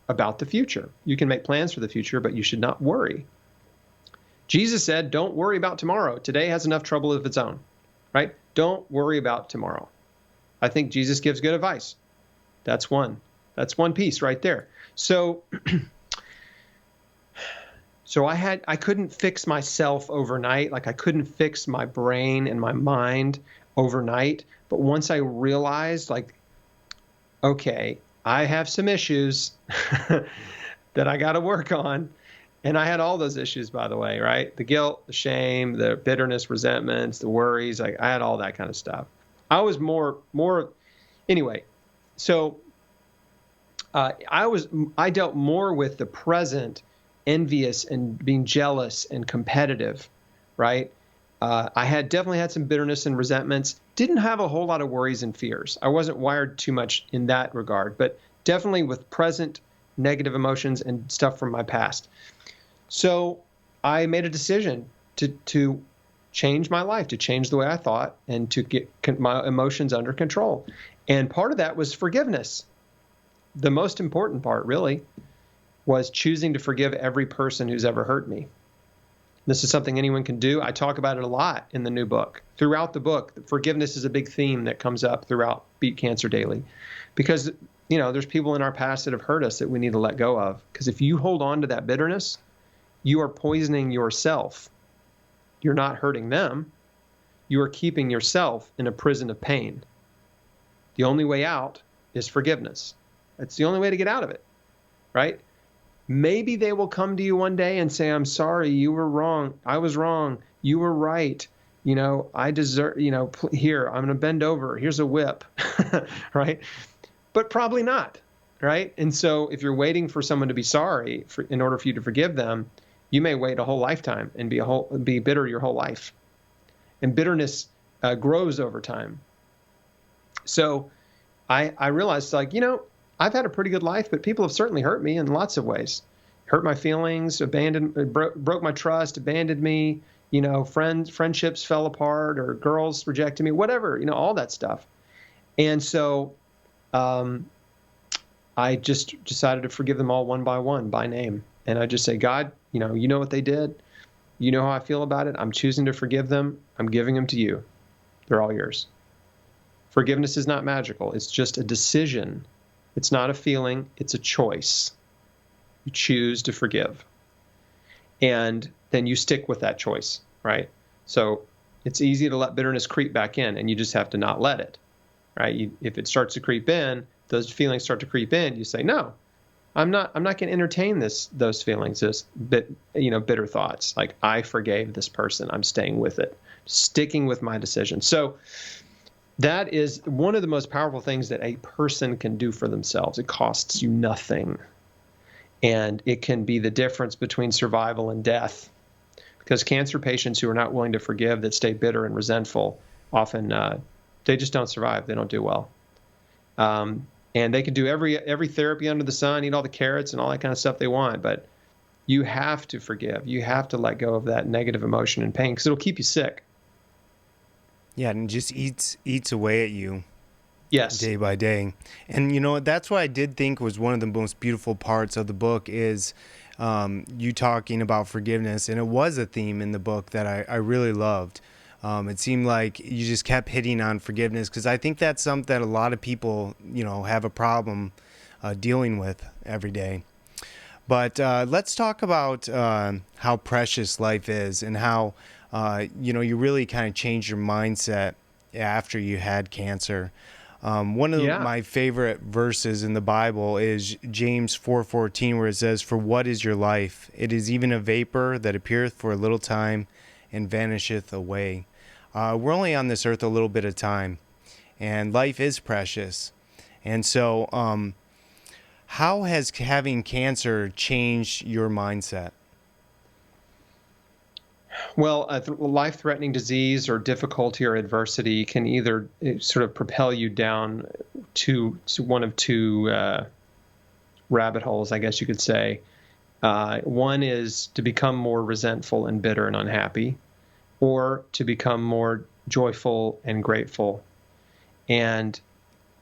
about the future. You can make plans for the future, but you should not worry. Jesus said, don't worry about tomorrow. Today has enough trouble of its own, right? Don't worry about tomorrow. I think Jesus gives good advice. That's one piece right there. So I couldn't fix myself overnight. Like I couldn't fix my brain and my mind overnight. But once I realized, like, okay, I have some issues that I got to work on. And I had all those issues, by the way, right? The guilt, the shame, the bitterness, resentments, the worries. I had all that kind of stuff. I was more anyway. So I dealt more with the present, envious and being jealous and competitive, right? I definitely had some bitterness and resentments. Didn't have a whole lot of worries and fears. I wasn't wired too much in that regard, but definitely with present negative emotions and stuff from my past. So I made a decision to change my life, to change the way I thought, and to get my emotions under control. And part of that was forgiveness. The most important part, really, was choosing to forgive every person who's ever hurt me. This is something anyone can do. I talk about it a lot in the new book. Throughout the book, forgiveness is a big theme that comes up throughout Beat Cancer Daily. Because, there's people in our past that have hurt us that we need to let go of. Because if you hold on to that bitterness, you are poisoning yourself. You're not hurting them. You are keeping yourself in a prison of pain. The only way out is forgiveness. That's the only way to get out of it, right? Maybe they will come to you one day and say, I'm sorry, you were wrong. I was wrong. You were right. I deserve, here, I'm going to bend over. Here's a whip, right? But probably not, right? And so if you're waiting for someone to be sorry in order for you to forgive them, you may wait a whole lifetime and be bitter your whole life. And bitterness grows over time. So I realized, I've had a pretty good life, but people have certainly hurt me in lots of ways. Hurt my feelings, broke my trust, abandoned me, friendships fell apart, or girls rejected me, whatever, all that stuff. And so I just decided to forgive them all one by one, by name. And I just say, God, you know what they did. You know how I feel about it. I'm choosing to forgive them. I'm giving them to you. They're all yours. Forgiveness is not magical. It's just a decision. It's not a feeling. It's a choice. You choose to forgive. And then you stick with that choice, right? So it's easy to let bitterness creep back in, and you just have to not let it, right? If it starts to creep in, those feelings start to creep in, you say, no, I'm not going to entertain those feelings, bitter thoughts. Like, I forgave this person. I'm staying with it, sticking with my decision. So that is one of the most powerful things that a person can do for themselves. It costs you nothing. And it can be the difference between survival and death. Because cancer patients who are not willing to forgive, that stay bitter and resentful, often they just don't survive. They don't do well. And they can do every therapy under the sun, eat all the carrots and all that kind of stuff they want. But you have to forgive. You have to let go of that negative emotion and pain, because it'll keep you sick. Yeah, and it just eats away at you. Yes. Day by day. And that's what I did think was one of the most beautiful parts of the book is you talking about forgiveness. And it was a theme in the book that I really loved. It seemed like you just kept hitting on forgiveness, because I think that's something that a lot of people, have a problem dealing with every day. But let's talk about how precious life is, and how, you really kind of changed your mindset after you had cancer. One of my favorite verses in the Bible is James 4:14, where it says, "For what is your life? It is even a vapor that appeareth for a little time and vanisheth away." We're only on this earth a little bit of time, and life is precious. And so, how has having cancer changed your mindset? Well, life-threatening disease or difficulty or adversity can either sort of propel you down to one of two rabbit holes, I guess you could say. One is to become more resentful and bitter and unhappy, or to become more joyful and grateful. And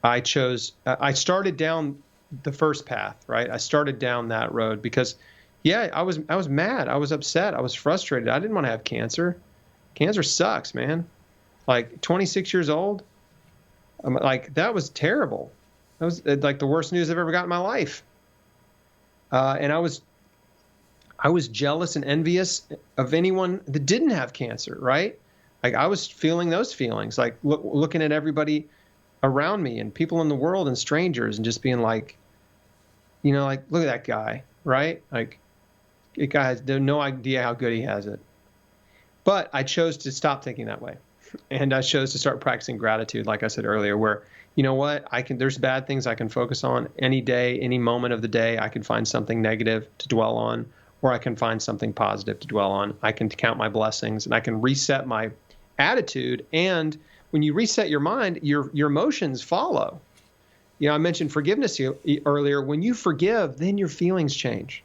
I started down the first path, right? I started down that road because, yeah, I was mad. I was upset. I was frustrated. I didn't want to have cancer. Cancer sucks, man. Like 26 years old, like that was terrible. That was like the worst news I've ever got in my life. And I was jealous and envious of anyone that didn't have cancer, right? Like I was feeling those feelings, like looking at everybody around me and people in the world and strangers and just being like, like, look at that guy, right? Like, that guy has no idea how good he has it. But I chose to stop thinking that way. And I chose to start practicing gratitude, like I said earlier, where, you know what, there's bad things I can focus on any day, any moment of the day. I can find something negative to dwell on, or I can find something positive to dwell on. I can count my blessings and I can reset my attitude. And when you reset your mind, your emotions follow. I mentioned forgiveness earlier. When you forgive, then your feelings change.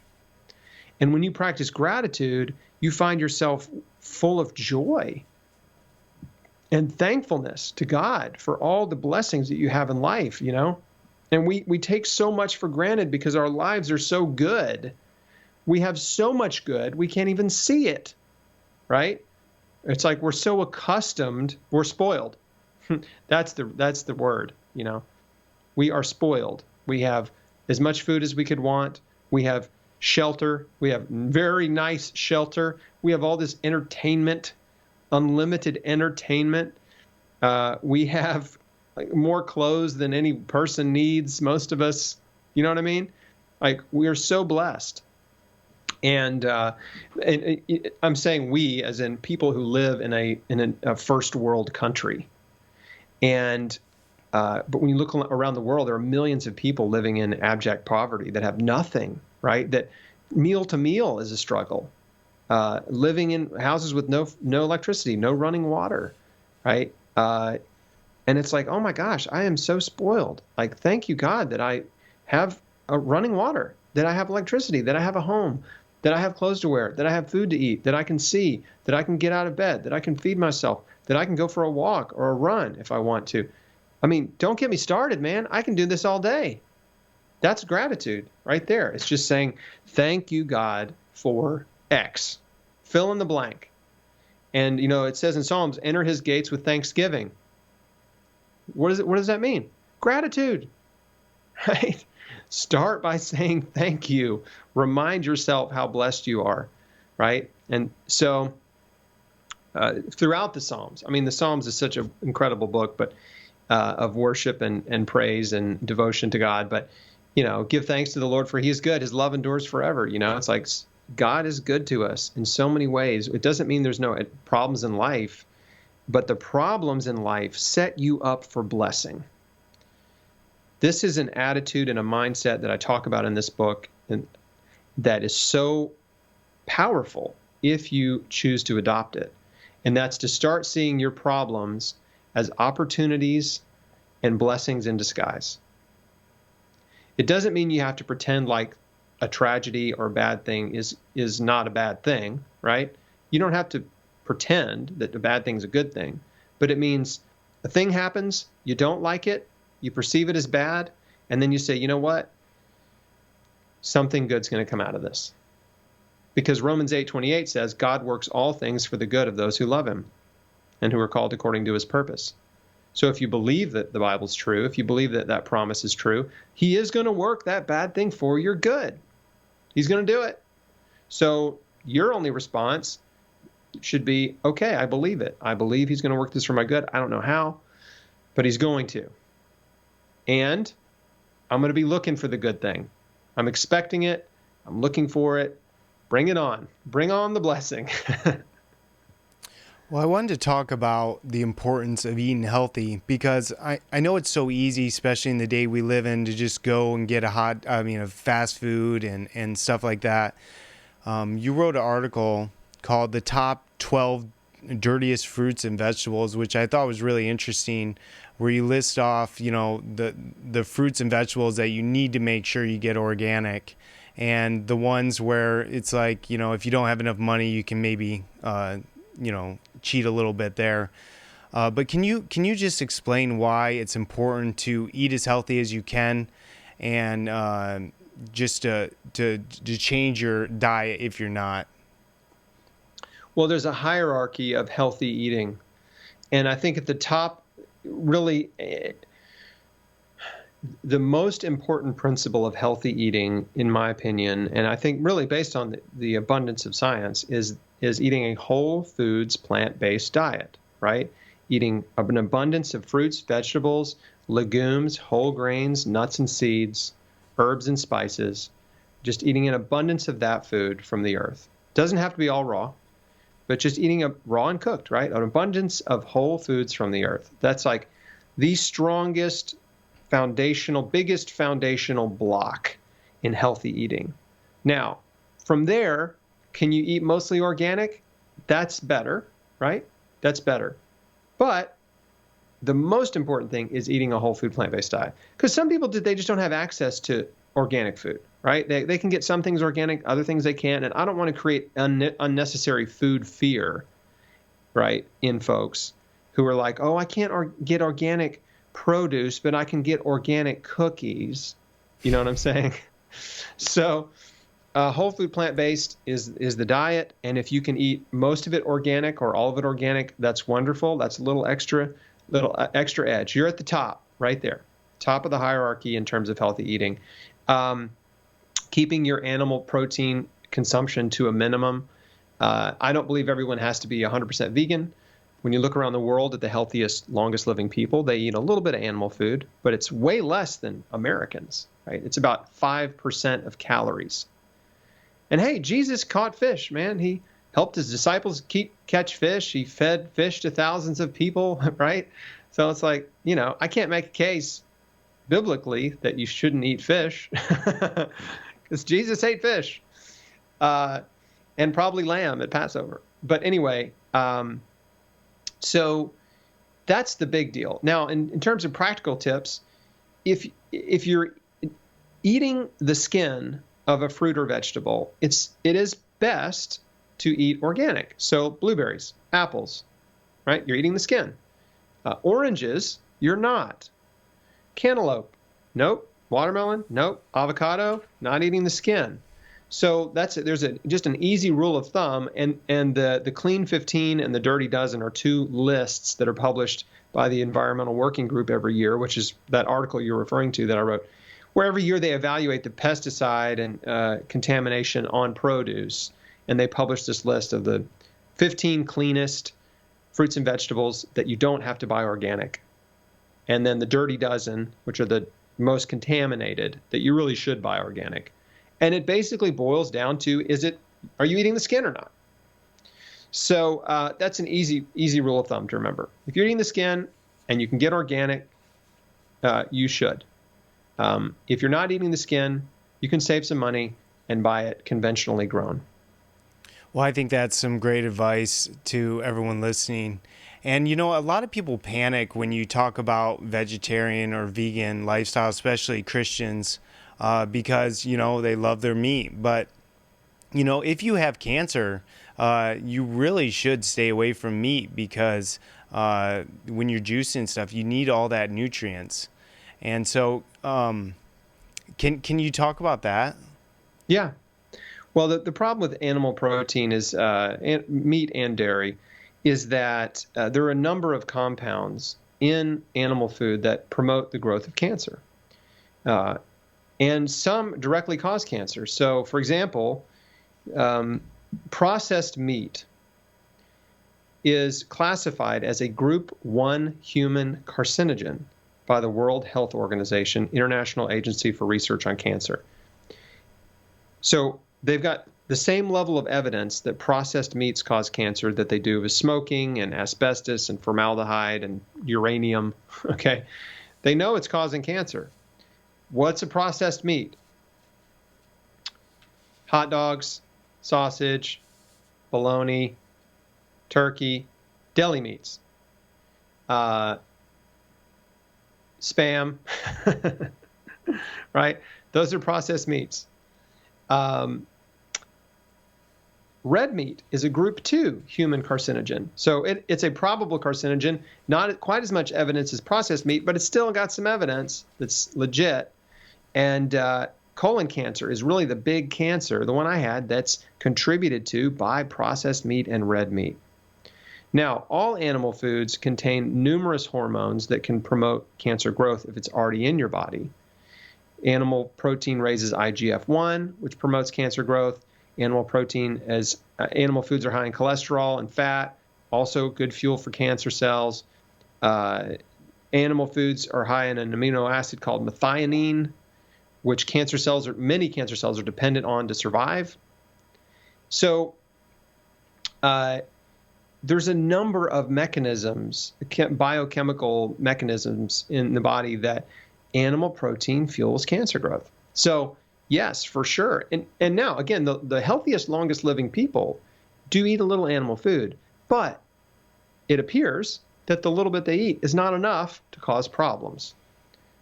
And when you practice gratitude, you find yourself full of joy and thankfulness to God for all the blessings that you have in life, And we take so much for granted because our lives are so good. We have so much good, we can't even see it, right? It's like we're so accustomed, we're spoiled. That's the word, We are spoiled. We have as much food as we could want. We have shelter. We have very nice shelter. We have all this entertainment, unlimited entertainment. We have more clothes than any person needs, most of us. You know what I mean? Like, we are so blessed. And I'm saying we, as in people who live in a first world country. And but when you look around the world, there are millions of people living in abject poverty that have nothing, right? That meal to meal is a struggle. Living in houses with no electricity, no running water, right? And it's like, oh my gosh, I am so spoiled. Like, thank you, God, that I have running water, that I have electricity, that I have a home, that I have clothes to wear, that I have food to eat, that I can see, that I can get out of bed, that I can feed myself, that I can go for a walk or a run if I want to. I mean, don't get me started, man. I can do this all day. That's gratitude right there. It's just saying, thank you, God, for X. Fill in the blank. And, it says in Psalms, enter his gates with thanksgiving. What does that mean? Gratitude, right? Start by saying thank you. Remind yourself how blessed you are, right? And so throughout the Psalms, the Psalms is such an incredible book, but of worship and praise and devotion to God. But, give thanks to the Lord for he is good. His love endures forever. It's like God is good to us in so many ways. It doesn't mean there's no problems in life, but the problems in life set you up for blessing. This is an attitude and a mindset that I talk about in this book, and that is so powerful if you choose to adopt it. And that's to start seeing your problems as opportunities and blessings in disguise. It doesn't mean you have to pretend like a tragedy or a bad thing is not a bad thing, right? You don't have to pretend that a bad thing is a good thing, but it means a thing happens, you don't like it, you perceive it as bad, and then you say, you know what? Something good's going to come out of this. Because Romans 8:28 says, God works all things for the good of those who love him and who are called according to his purpose. So if you believe that the Bible's true, if you believe that that promise is true, he is going to work that bad thing for your good. He's going to do it. So your only response should be, okay, I believe it. I believe he's going to work this for my good. I don't know how, but he's going to. And I'm going to be looking for the good thing. I'm expecting it. I'm looking for it. Bring it on. Bring on the blessing. Well, I wanted to talk about the importance of eating healthy because I know it's so easy, especially in the day we live in, to just go and get a fast food and stuff like that. You wrote an article called "The Top 12 Dirtiest Fruits and Vegetables," which I thought was really interesting, where you list off, the fruits and vegetables that you need to make sure you get organic, and the ones where it's like, if you don't have enough money, you can maybe, cheat a little bit there. But can you just explain why it's important to eat as healthy as you can, and just to change your diet if you're not? Well, there's a hierarchy of healthy eating. And I think at the top, really, the most important principle of healthy eating, in my opinion, and I think really based on the abundance of science, is eating a whole foods, plant-based diet, right? Eating an abundance of fruits, vegetables, legumes, whole grains, nuts and seeds, herbs and spices, just eating an abundance of that food from the earth. Doesn't have to be all raw, but just eating a raw and cooked, right? An abundance of whole foods from the earth. That's like the strongest biggest foundational block in healthy eating. Now, from there, can you eat mostly organic? That's better, right? That's better. But the most important thing is eating a whole food plant-based diet. Because some people, they just don't have access to organic food, right? They can get some things organic, other things they can't. And I don't want to create unnecessary food fear, right, in folks who are like, oh, I can't get organic produce, but I can get organic cookies. You know what I'm saying? So whole food plant-based is the diet. And if you can eat most of it organic or all of it organic, that's wonderful. That's a little extra edge. You're at the top, right there, top of the hierarchy in terms of healthy eating. Keeping your animal protein consumption to a minimum. I don't believe everyone has to be 100% vegan. When you look around the world at the healthiest, longest living people, they eat a little bit of animal food, but it's way less than Americans, right? It's about 5% of calories. And hey, Jesus caught fish, man. He helped his disciples catch fish. He fed fish to thousands of people, right? So it's like, I can't make a case biblically that you shouldn't eat fish because Jesus ate fish and probably lamb at Passover. But anyway, so that's the big deal. Now, in terms of practical tips, if you're eating the skin of a fruit or vegetable, it is best to eat organic. So blueberries, apples, right? You're eating the skin. Oranges, you're not. Cantaloupe, nope. Watermelon, nope. Avocado, not eating the skin. So there's just an easy rule of thumb, and the Clean 15 and the Dirty Dozen are two lists that are published by the Environmental Working Group every year, which is that article you're referring to that I wrote, where every year they evaluate the pesticide and contamination on produce, and they publish this list of the 15 cleanest fruits and vegetables that you don't have to buy organic, and then the Dirty Dozen, which are the most contaminated that you really should buy organic. And it basically boils down to, are you eating the skin or not? So that's an easy rule of thumb to remember. If you're eating the skin and you can get organic, you should. If you're not eating the skin, you can save some money and buy it conventionally grown. Well, I think that's some great advice to everyone listening. And, a lot of people panic when you talk about vegetarian or vegan lifestyle, especially Christians, because, they love their meat. But, if you have cancer, you really should stay away from meat because when you're juicing stuff, you need all that nutrients. And so can you talk about that? Yeah. Well, the problem with animal protein is meat and dairy is that there are a number of compounds in animal food that promote the growth of cancer. And some directly cause cancer. So, for example, processed meat is classified as a Group 1 human carcinogen by the World Health Organization, International Agency for Research on Cancer. So they've got the same level of evidence that processed meats cause cancer that they do with smoking and asbestos and formaldehyde and uranium. Okay. They know it's causing cancer. What's a processed meat? Hot dogs, sausage, bologna, turkey, deli meats, spam, right? Those are processed meats. Red meat is a group 2 human carcinogen. So it's a probable carcinogen, not quite as much evidence as processed meat, but it's still got some evidence that's legit. And colon cancer is really the big cancer, the one I had, that's contributed to by processed meat and red meat. Now, all animal foods contain numerous hormones that can promote cancer growth if it's already in your body. Animal protein raises IGF-1, which promotes cancer growth. Animal foods are high in cholesterol and fat, also good fuel for cancer cells. Animal foods are high in an amino acid called methionine, which many cancer cells are dependent on to survive. So there's a number of mechanisms, biochemical mechanisms in the body that animal protein fuels cancer growth. So yes, for sure. And now, again, the healthiest, longest living people do eat a little animal food, but it appears that the little bit they eat is not enough to cause problems,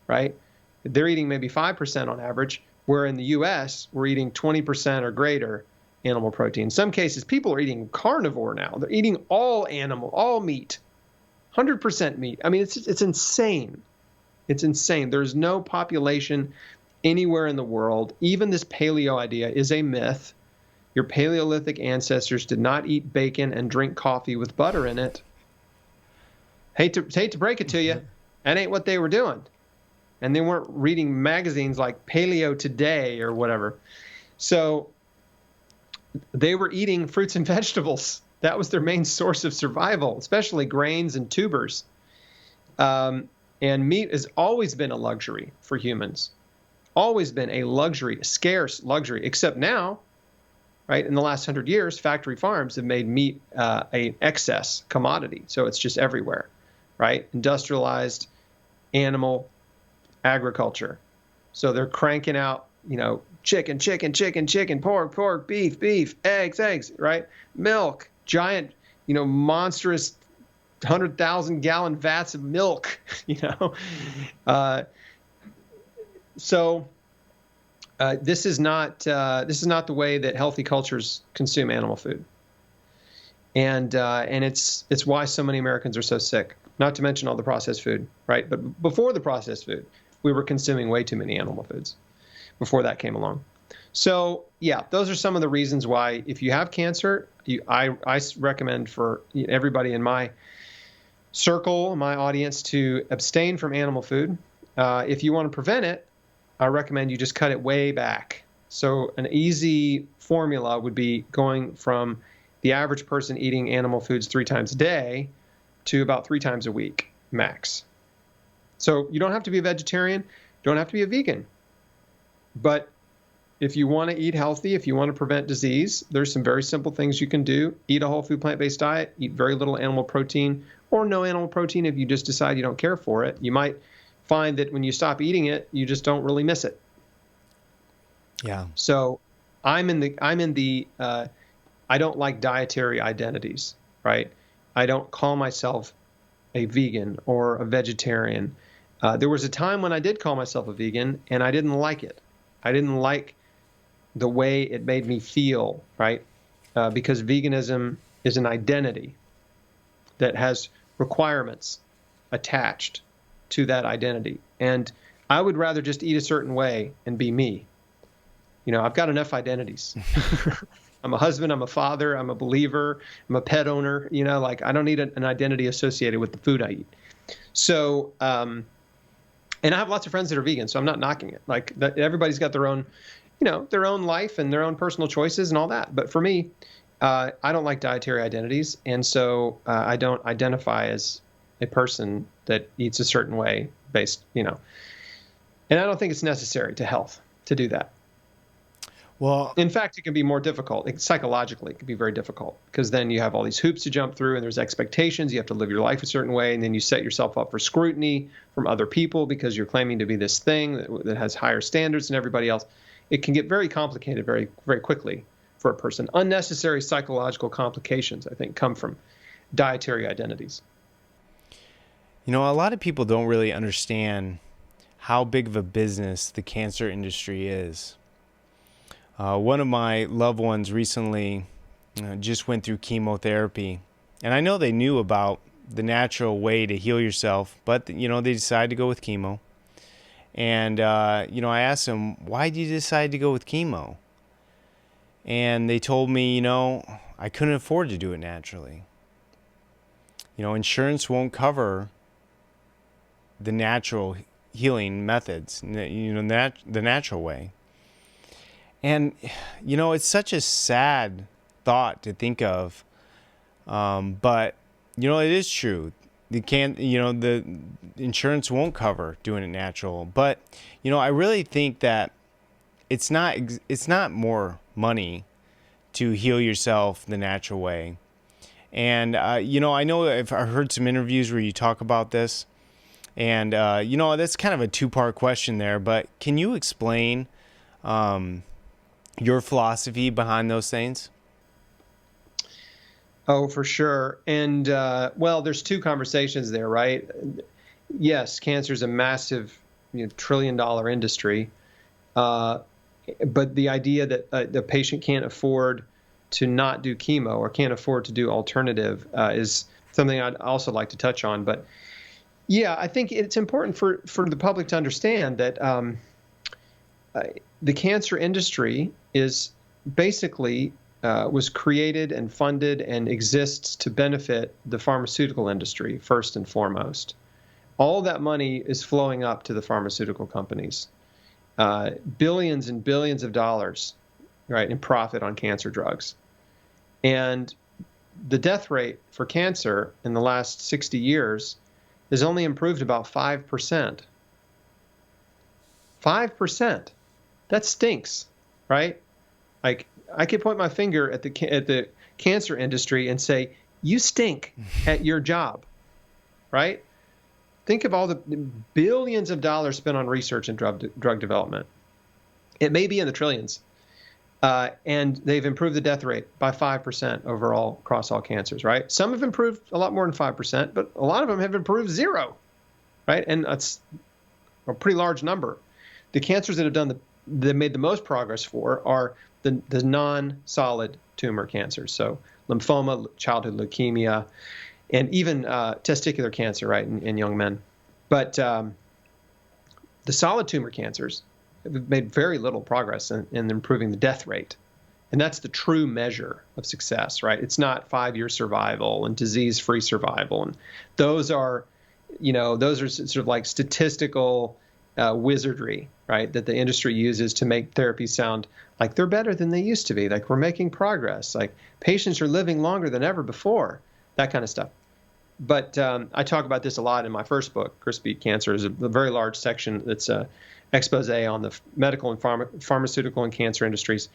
right? They're eating maybe 5% on average, where in the U.S., we're eating 20% or greater animal protein. In some cases, people are eating carnivore now. They're eating all meat, 100% meat. I mean, it's insane. It's insane. There's no population anywhere in the world. Even this paleo idea is a myth. Your Paleolithic ancestors did not eat bacon and drink coffee with butter in it. Hate to break it to you, that ain't what they were doing. And they weren't reading magazines like Paleo Today or whatever. So they were eating fruits and vegetables. That was their main source of survival, especially grains and tubers. And meat has always been a luxury for humans. Always been a luxury, a scarce luxury, except now, right? In the last 100 years, factory farms have made meat an excess commodity. So it's just everywhere, right? Industrialized animal agriculture. So they're cranking out, chicken, pork, beef, eggs, right? Milk, giant, monstrous 100,000 gallon vats of milk, So this is not the way that healthy cultures consume animal food, and it's why so many Americans are so sick. Not to mention all the processed food, right? But before the processed food, we were consuming way too many animal foods. Before that came along, so yeah, those are some of the reasons why if you have cancer, I recommend for everybody in my circle, my audience, to abstain from animal food. If you want to prevent it, I recommend you just cut it way back. So an easy formula would be going from the average person eating animal foods 3 times a day to about 3 times a week, max. So you don't have to be a vegetarian, don't have to be a vegan. But if you want to eat healthy, if you want to prevent disease, there's some very simple things you can do. Eat a whole food plant-based diet, eat very little animal protein, or no animal protein if you just decide you don't care for it. You might find that when you stop eating it, you just don't really miss it. Yeah. So I don't like dietary identities, right? I don't call myself a vegan or a vegetarian. There was a time when I did call myself a vegan, and I didn't like it. I didn't like the way it made me feel, right? Because veganism is an identity that has requirements attached to that identity. And I would rather just eat a certain way and be me. I've got enough identities. I'm a husband, I'm a father, I'm a believer, I'm a pet owner, I don't need an identity associated with the food I eat. So, and I have lots of friends that are vegan, so I'm not knocking it. Everybody's got their own, their own life and their own personal choices and all that. But for me, I don't like dietary identities. And so I don't identify as a person that eats a certain way based, and I don't think it's necessary to health to do that. Well, In fact, it can be more difficult. Psychologically, it can be very difficult because then you have all these hoops to jump through and there's expectations. You have to live your life a certain way, and then you set yourself up for scrutiny from other people because you're claiming to be this thing that has higher standards than everybody else. It can get very complicated very, very quickly for a person. Unnecessary psychological complications, I think, come from dietary identities. a lot of people don't really understand how big of a business the cancer industry is. One of my loved ones recently just went through chemotherapy, and I know they knew about the natural way to heal yourself, but they decided to go with chemo. And I asked them, why did you decide to go with chemo? And they told me, I couldn't afford to do it naturally. Insurance won't cover the natural healing methods, the natural way. And, it's such a sad thought to think of. But, it is true. The insurance won't cover doing it natural. But, I really think that it's not more money to heal yourself the natural way. And, I know I've heard some interviews where you talk about this. And, that's kind of a two-part question there. But can you explain your philosophy behind those things? Oh, for sure. And, there's two conversations there, right? Yes, cancer is a massive trillion-dollar industry. But the idea that the patient can't afford to not do chemo or can't afford to do alternative is something I'd also like to touch on. But yeah, I think it's important for the public to understand that the cancer industry is basically was created and funded and exists to benefit the pharmaceutical industry first and foremost. All that money is flowing up to the pharmaceutical companies. Billions and billions of dollars, right, in profit on cancer drugs. And the death rate for cancer in the last 60 years has only improved about 5%. 5%. That stinks, right? Like, I could point my finger at the cancer industry and say, you stink at your job, right? Think of all the billions of dollars spent on research and drug development. It may be in the trillions. And they've improved the death rate by 5% overall across all cancers, right? Some have improved a lot more than 5%, but a lot of them have improved 0, right? And that's a pretty large number. The cancers that made the most progress for are the non-solid tumor cancers. So lymphoma, childhood leukemia, and even testicular cancer, right, in young men. But the solid tumor cancers have made very little progress in improving the death rate. And that's the true measure of success, right? It's not 5-year survival and disease-free survival. And those are sort of like statistical wizardry, right, that the industry uses to make therapy sound like they're better than they used to be, like we're making progress, like patients are living longer than ever before, that kind of stuff. But I talk about this a lot in my first book, Chris Beat Cancer. Is a very large section that's a expose on the medical and pharmaceutical and cancer industries.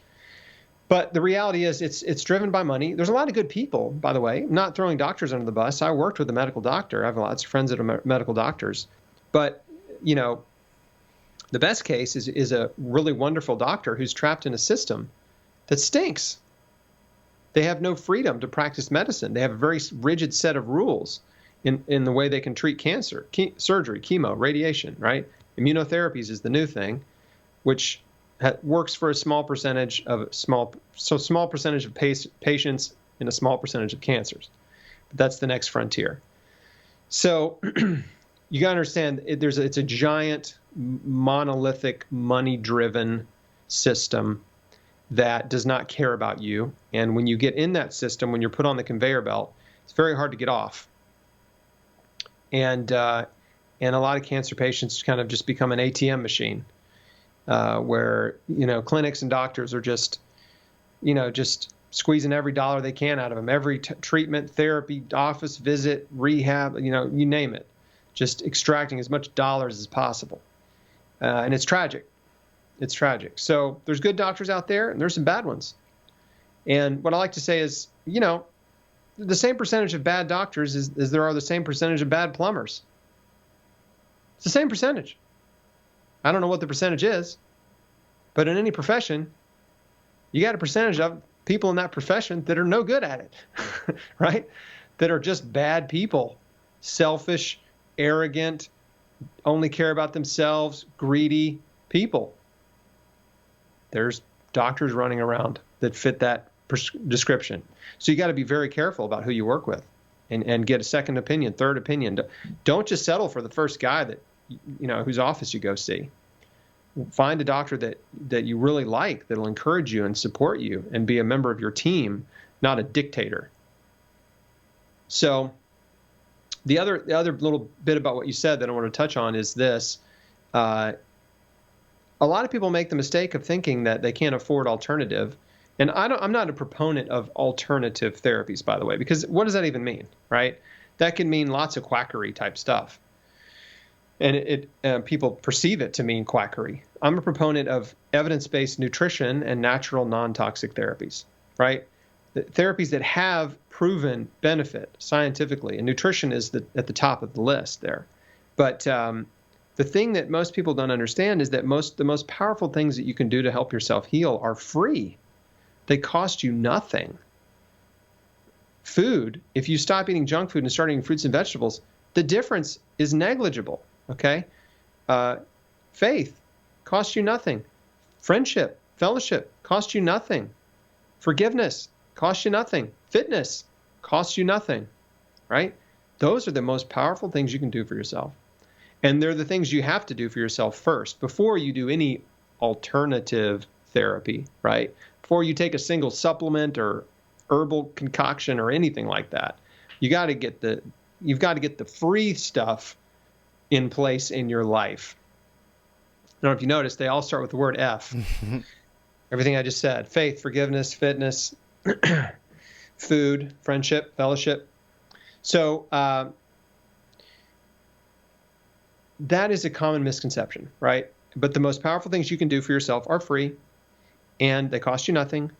But the reality is it's driven by money. There's a lot of good people, by the way, not throwing doctors under the bus. I worked with a medical doctor. I have lots of friends that are medical doctors. But, the best case is a really wonderful doctor who's trapped in a system that stinks. They have no freedom to practice medicine. They have a very rigid set of rules in the way they can treat cancer, surgery, chemo, radiation, right? Immunotherapies is the new thing, which works for a small percentage of patients in a small percentage of cancers. But that's the next frontier. So you got to understand, it's a giant, monolithic, money-driven system that does not care about you. And when you get in that system, when you're put on the conveyor belt, it's very hard to get off. And a lot of cancer patients kind of just become an ATM machine, where clinics and doctors are just squeezing every dollar they can out of them, every treatment, therapy, office visit, rehab, you name it, just extracting as much dollars as possible. And it's tragic. It's tragic. So there's good doctors out there, and there's some bad ones. And what I like to say is, the same percentage of bad doctors as there are the same percentage of bad plumbers. It's the same percentage. I don't know what the percentage is, but in any profession, you got a percentage of people in that profession that are no good at it, right? That are just bad people, selfish, arrogant, only care about themselves, greedy people. There's doctors running around that fit that description. So you got to be very careful about who you work with and get a second opinion, third opinion. Don't just settle for the first guy that, whose office you go see. Find a doctor that you really like, that'll encourage you and support you and be a member of your team, not a dictator. So the other little bit about what you said that I want to touch on is this. A lot of people make the mistake of thinking that they can't afford alternative. And I'm not a proponent of alternative therapies, by the way, because what does that even mean, right? That can mean lots of quackery type stuff. And people perceive it to mean quackery. I'm a proponent of evidence-based nutrition and natural non-toxic therapies, right? The therapies that have proven benefit scientifically, and nutrition is at the top of the list there. But the thing that most people don't understand is that the most powerful things that you can do to help yourself heal are free. They cost you nothing. Food, if you stop eating junk food and start eating fruits and vegetables, the difference is negligible, okay? Faith costs you nothing. Friendship, fellowship costs you nothing. Forgiveness costs you nothing. Fitness costs you nothing, right? Those are the most powerful things you can do for yourself. And they're the things you have to do for yourself first before you do any alternative therapy, right? Before you take a single supplement or herbal concoction or anything like that. You've got to get the free stuff in place in your life. I don't know if you noticed, they all start with the word F. Everything I just said: faith, forgiveness, fitness, food, friendship, fellowship. So that is a common misconception, right? But the most powerful things you can do for yourself are free, and they cost you nothing,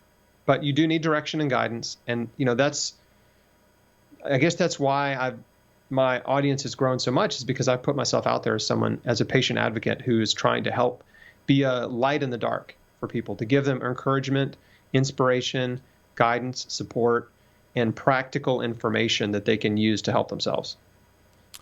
but you do need direction and guidance. And, I guess that's why my audience has grown so much, is because I put myself out there as a patient advocate who is trying to help be a light in the dark for people, to give them encouragement, inspiration, guidance, support, and practical information that they can use to help themselves,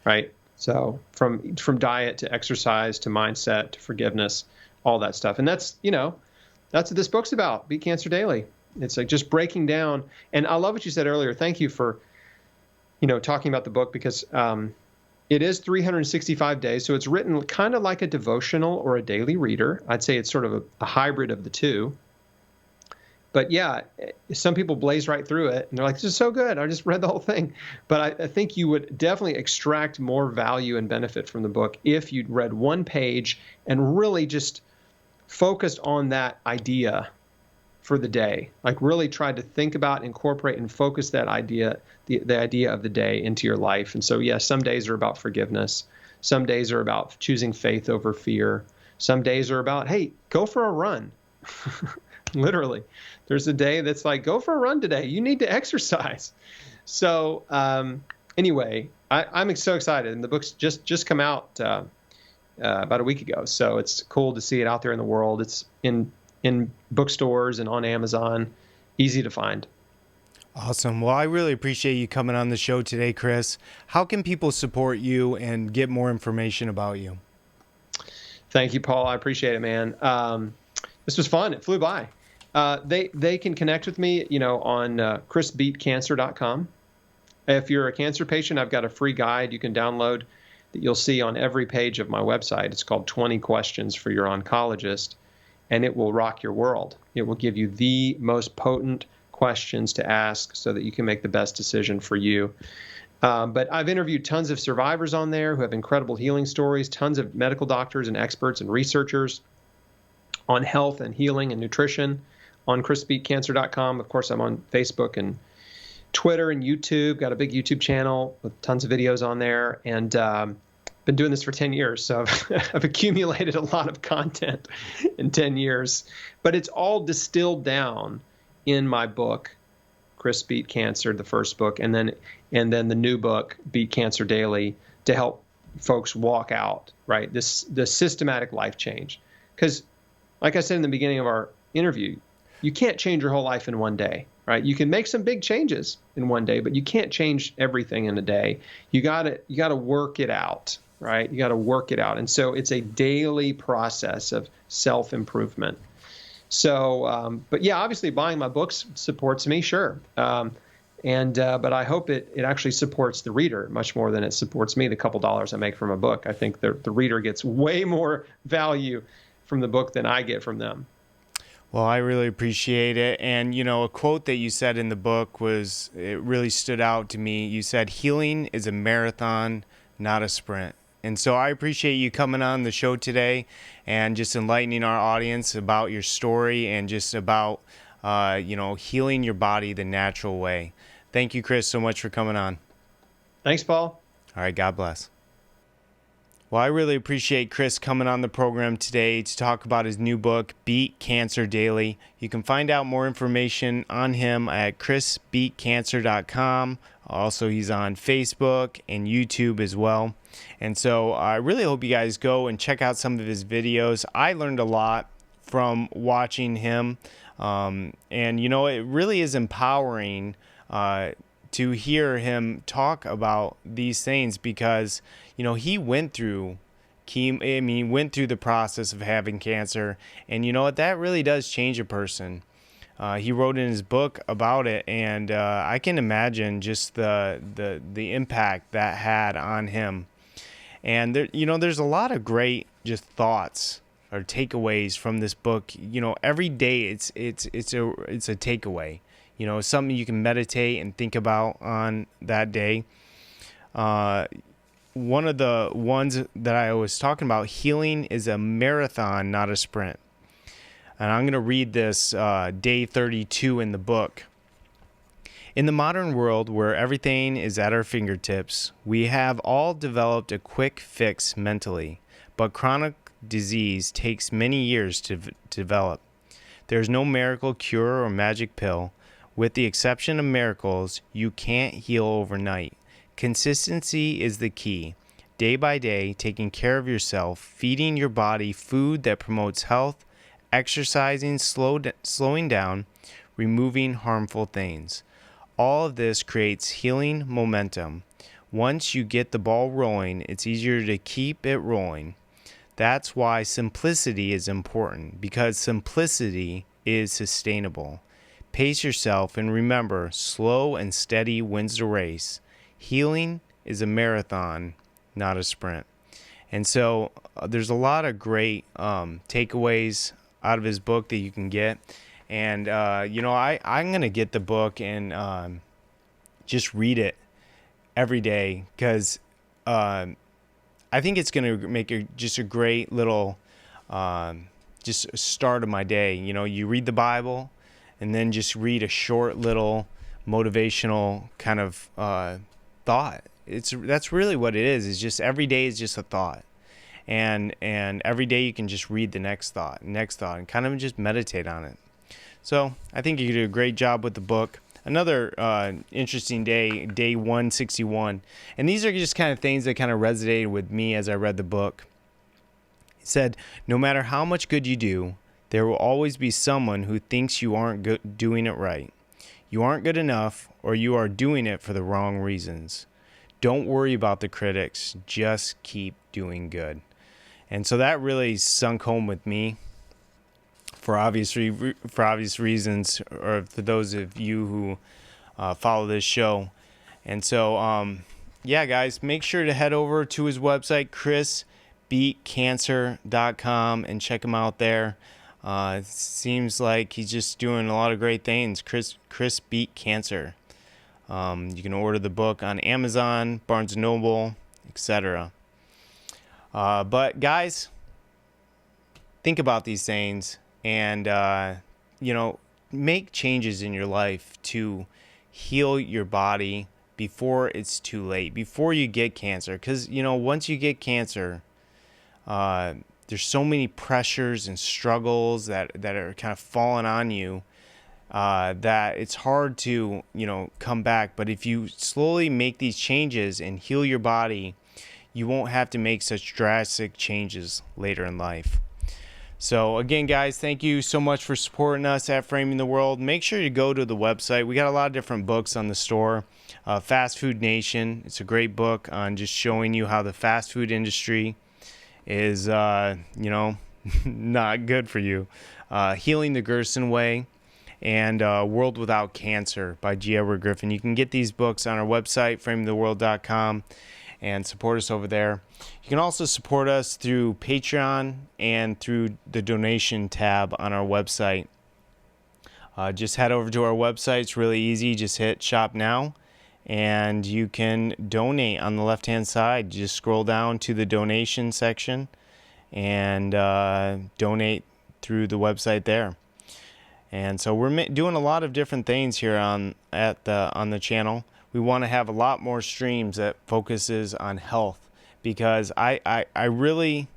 right? So from diet to exercise to mindset to forgiveness, all that stuff. And that's what this book's about, Beat Cancer Daily. It's like just breaking down. And I love what you said earlier. Thank you for, talking about the book, because it is 365 days. So it's written kind of like a devotional or a daily reader. I'd say it's sort of a hybrid of the two. But yeah, some people blaze right through it and they're like, this is so good. I just read the whole thing. But I think you would definitely extract more value and benefit from the book if you'd read one page and really just focused on that idea for the day. Like really tried to think about, incorporate, and focus that idea, the idea of the day into your life. And so, yes, some days are about forgiveness. Some days are about choosing faith over fear. Some days are about, hey, go for a run. Literally. There's a day that's like, go for a run today. You need to exercise. So anyway, I'm so excited. And the book's just come out about a week ago. So it's cool to see it out there in the world. It's in bookstores and on Amazon. Easy to find. Awesome. Well, I really appreciate you coming on the show today, Chris. How can people support you and get more information about you? Thank you, Paul. I appreciate it, man. This was fun. It flew by. They can connect with me, on chrisbeatcancer.com. If you're a cancer patient, I've got a free guide you can download that you'll see on every page of my website. It's called 20 Questions for Your Oncologist, and it will rock your world. It will give you the most potent questions to ask so that you can make the best decision for you. But I've interviewed tons of survivors on there who have incredible healing stories, tons of medical doctors and experts and researchers on health and healing and nutrition on chrisbeatcancer.com. Of course, I'm on Facebook and Twitter and YouTube. Got a big YouTube channel with tons of videos on there. And been doing this for 10 years, so I've accumulated a lot of content in 10 years. But it's all distilled down in my book, Chris Beat Cancer, the first book, and then the new book, Beat Cancer Daily, to help folks walk out, right, the systematic life change. Because, like I said in the beginning of our interview, you can't change your whole life in one day, right? You can make some big changes in one day, but you can't change everything in a day. You gotta work it out, right? You gotta work it out. And so it's a daily process of self-improvement. So, but yeah, obviously buying my books supports me, sure. But I hope it actually supports the reader much more than it supports me, the couple dollars I make from a book. I think the reader gets way more value from the book than I get from them. Well, I really appreciate it. And, a quote that you said in the book it really stood out to me. You said, healing is a marathon, not a sprint. And so I appreciate you coming on the show today and just enlightening our audience about your story and just about, healing your body the natural way. Thank you, Chris, so much for coming on. Thanks, Paul. All right, God bless. Well, I really appreciate Chris coming on the program today to talk about his new book, Beat Cancer Daily. You can find out more information on him at chrisbeatcancer.com. Also, he's on Facebook and YouTube as well. And so I really hope you guys go and check out some of his videos. I learned a lot from watching him. And, it really is empowering to hear him talk about these things because, he went through the process of having cancer. And you know what? That really does change a person. He wrote in his book about it, and I can imagine just the impact that had on him. And there's a lot of great just thoughts or takeaways from this book. Every day it's a takeaway. Something you can meditate and think about on that day. One of the ones that I was talking about, healing is a marathon, not a sprint. And I'm going to read this day 32 in the book. In the modern world where everything is at our fingertips, we have all developed a quick fix mentally, but chronic disease takes many years to develop. There's no miracle cure or magic pill. With the exception of miracles, you can't heal overnight. Consistency is the key. Day by day, taking care of yourself, feeding your body food that promotes health, exercising, slowing down, removing harmful things. All of this creates healing momentum. Once you get the ball rolling, it's easier to keep it rolling. That's why simplicity is important, because simplicity is sustainable. Pace yourself and remember, slow and steady wins the race. Healing is a marathon, not a sprint. And so there's a lot of great takeaways out of his book that you can get. And, I'm going to get the book and just read it every day because I think it's going to make just a great little just start of my day. You read the Bible and then just read a short little motivational kind of thought. That's really what it is. It's just every day is just a thought. And every day you can just read the next thought, and kind of just meditate on it. So I think you did a great job with the book. Another interesting day 161. And these are just kind of things that kind of resonated with me as I read the book. It said, no matter how much good you do, there will always be someone who thinks you aren't doing it right. You aren't good enough, or you are doing it for the wrong reasons. Don't worry about the critics. Just keep doing good. And so that really sunk home with me for obvious reasons, or for those of you who follow this show. And so, guys, make sure to head over to his website, chrisbeatcancer.com, and check him out there. It seems like he's just doing a lot of great things. Chris Beat Cancer. You can order the book on Amazon, Barnes & Noble, etc. But guys, think about these things and, make changes in your life to heal your body before it's too late, before you get cancer. Because, once you get cancer, there's so many pressures and struggles that are kind of falling on you that it's hard to, come back. But if you slowly make these changes and heal your body, you won't have to make such drastic changes later in life. So again, guys, thank you so much for supporting us at Framing the World. Make sure you go to the website. We got a lot of different books on the store. Fast Food Nation, it's a great book on just showing you how the fast food industry is, not good for you. Healing the Gerson Way, and World Without Cancer by G. Edward Griffin. You can get these books on our website, framingtheworld.com, and support us over there. You can also support us through Patreon and through the donation tab on our website. Just head over to our website. It's really easy. Just hit Shop Now, and you can donate on the left-hand side. Just scroll down to the donation section and donate through the website there. And so we're doing a lot of different things here on the channel. We want to have a lot more streams that focuses on health, because I really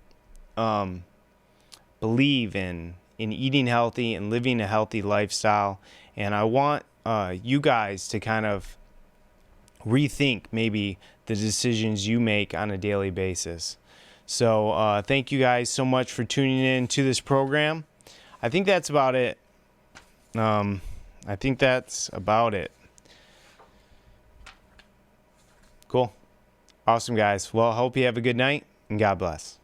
believe in eating healthy and living a healthy lifestyle. And I want you guys to kind of rethink maybe the decisions you make on a daily basis. So thank you guys so much for tuning in to this program. I think that's about it. Cool. Awesome, guys. Well, I hope you have a good night, and God bless.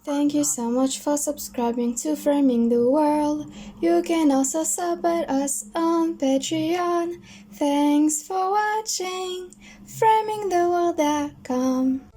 Thank you so much for subscribing to Framing the World. You can also support us on Patreon. Thanks for watching. FramingTheWorld.com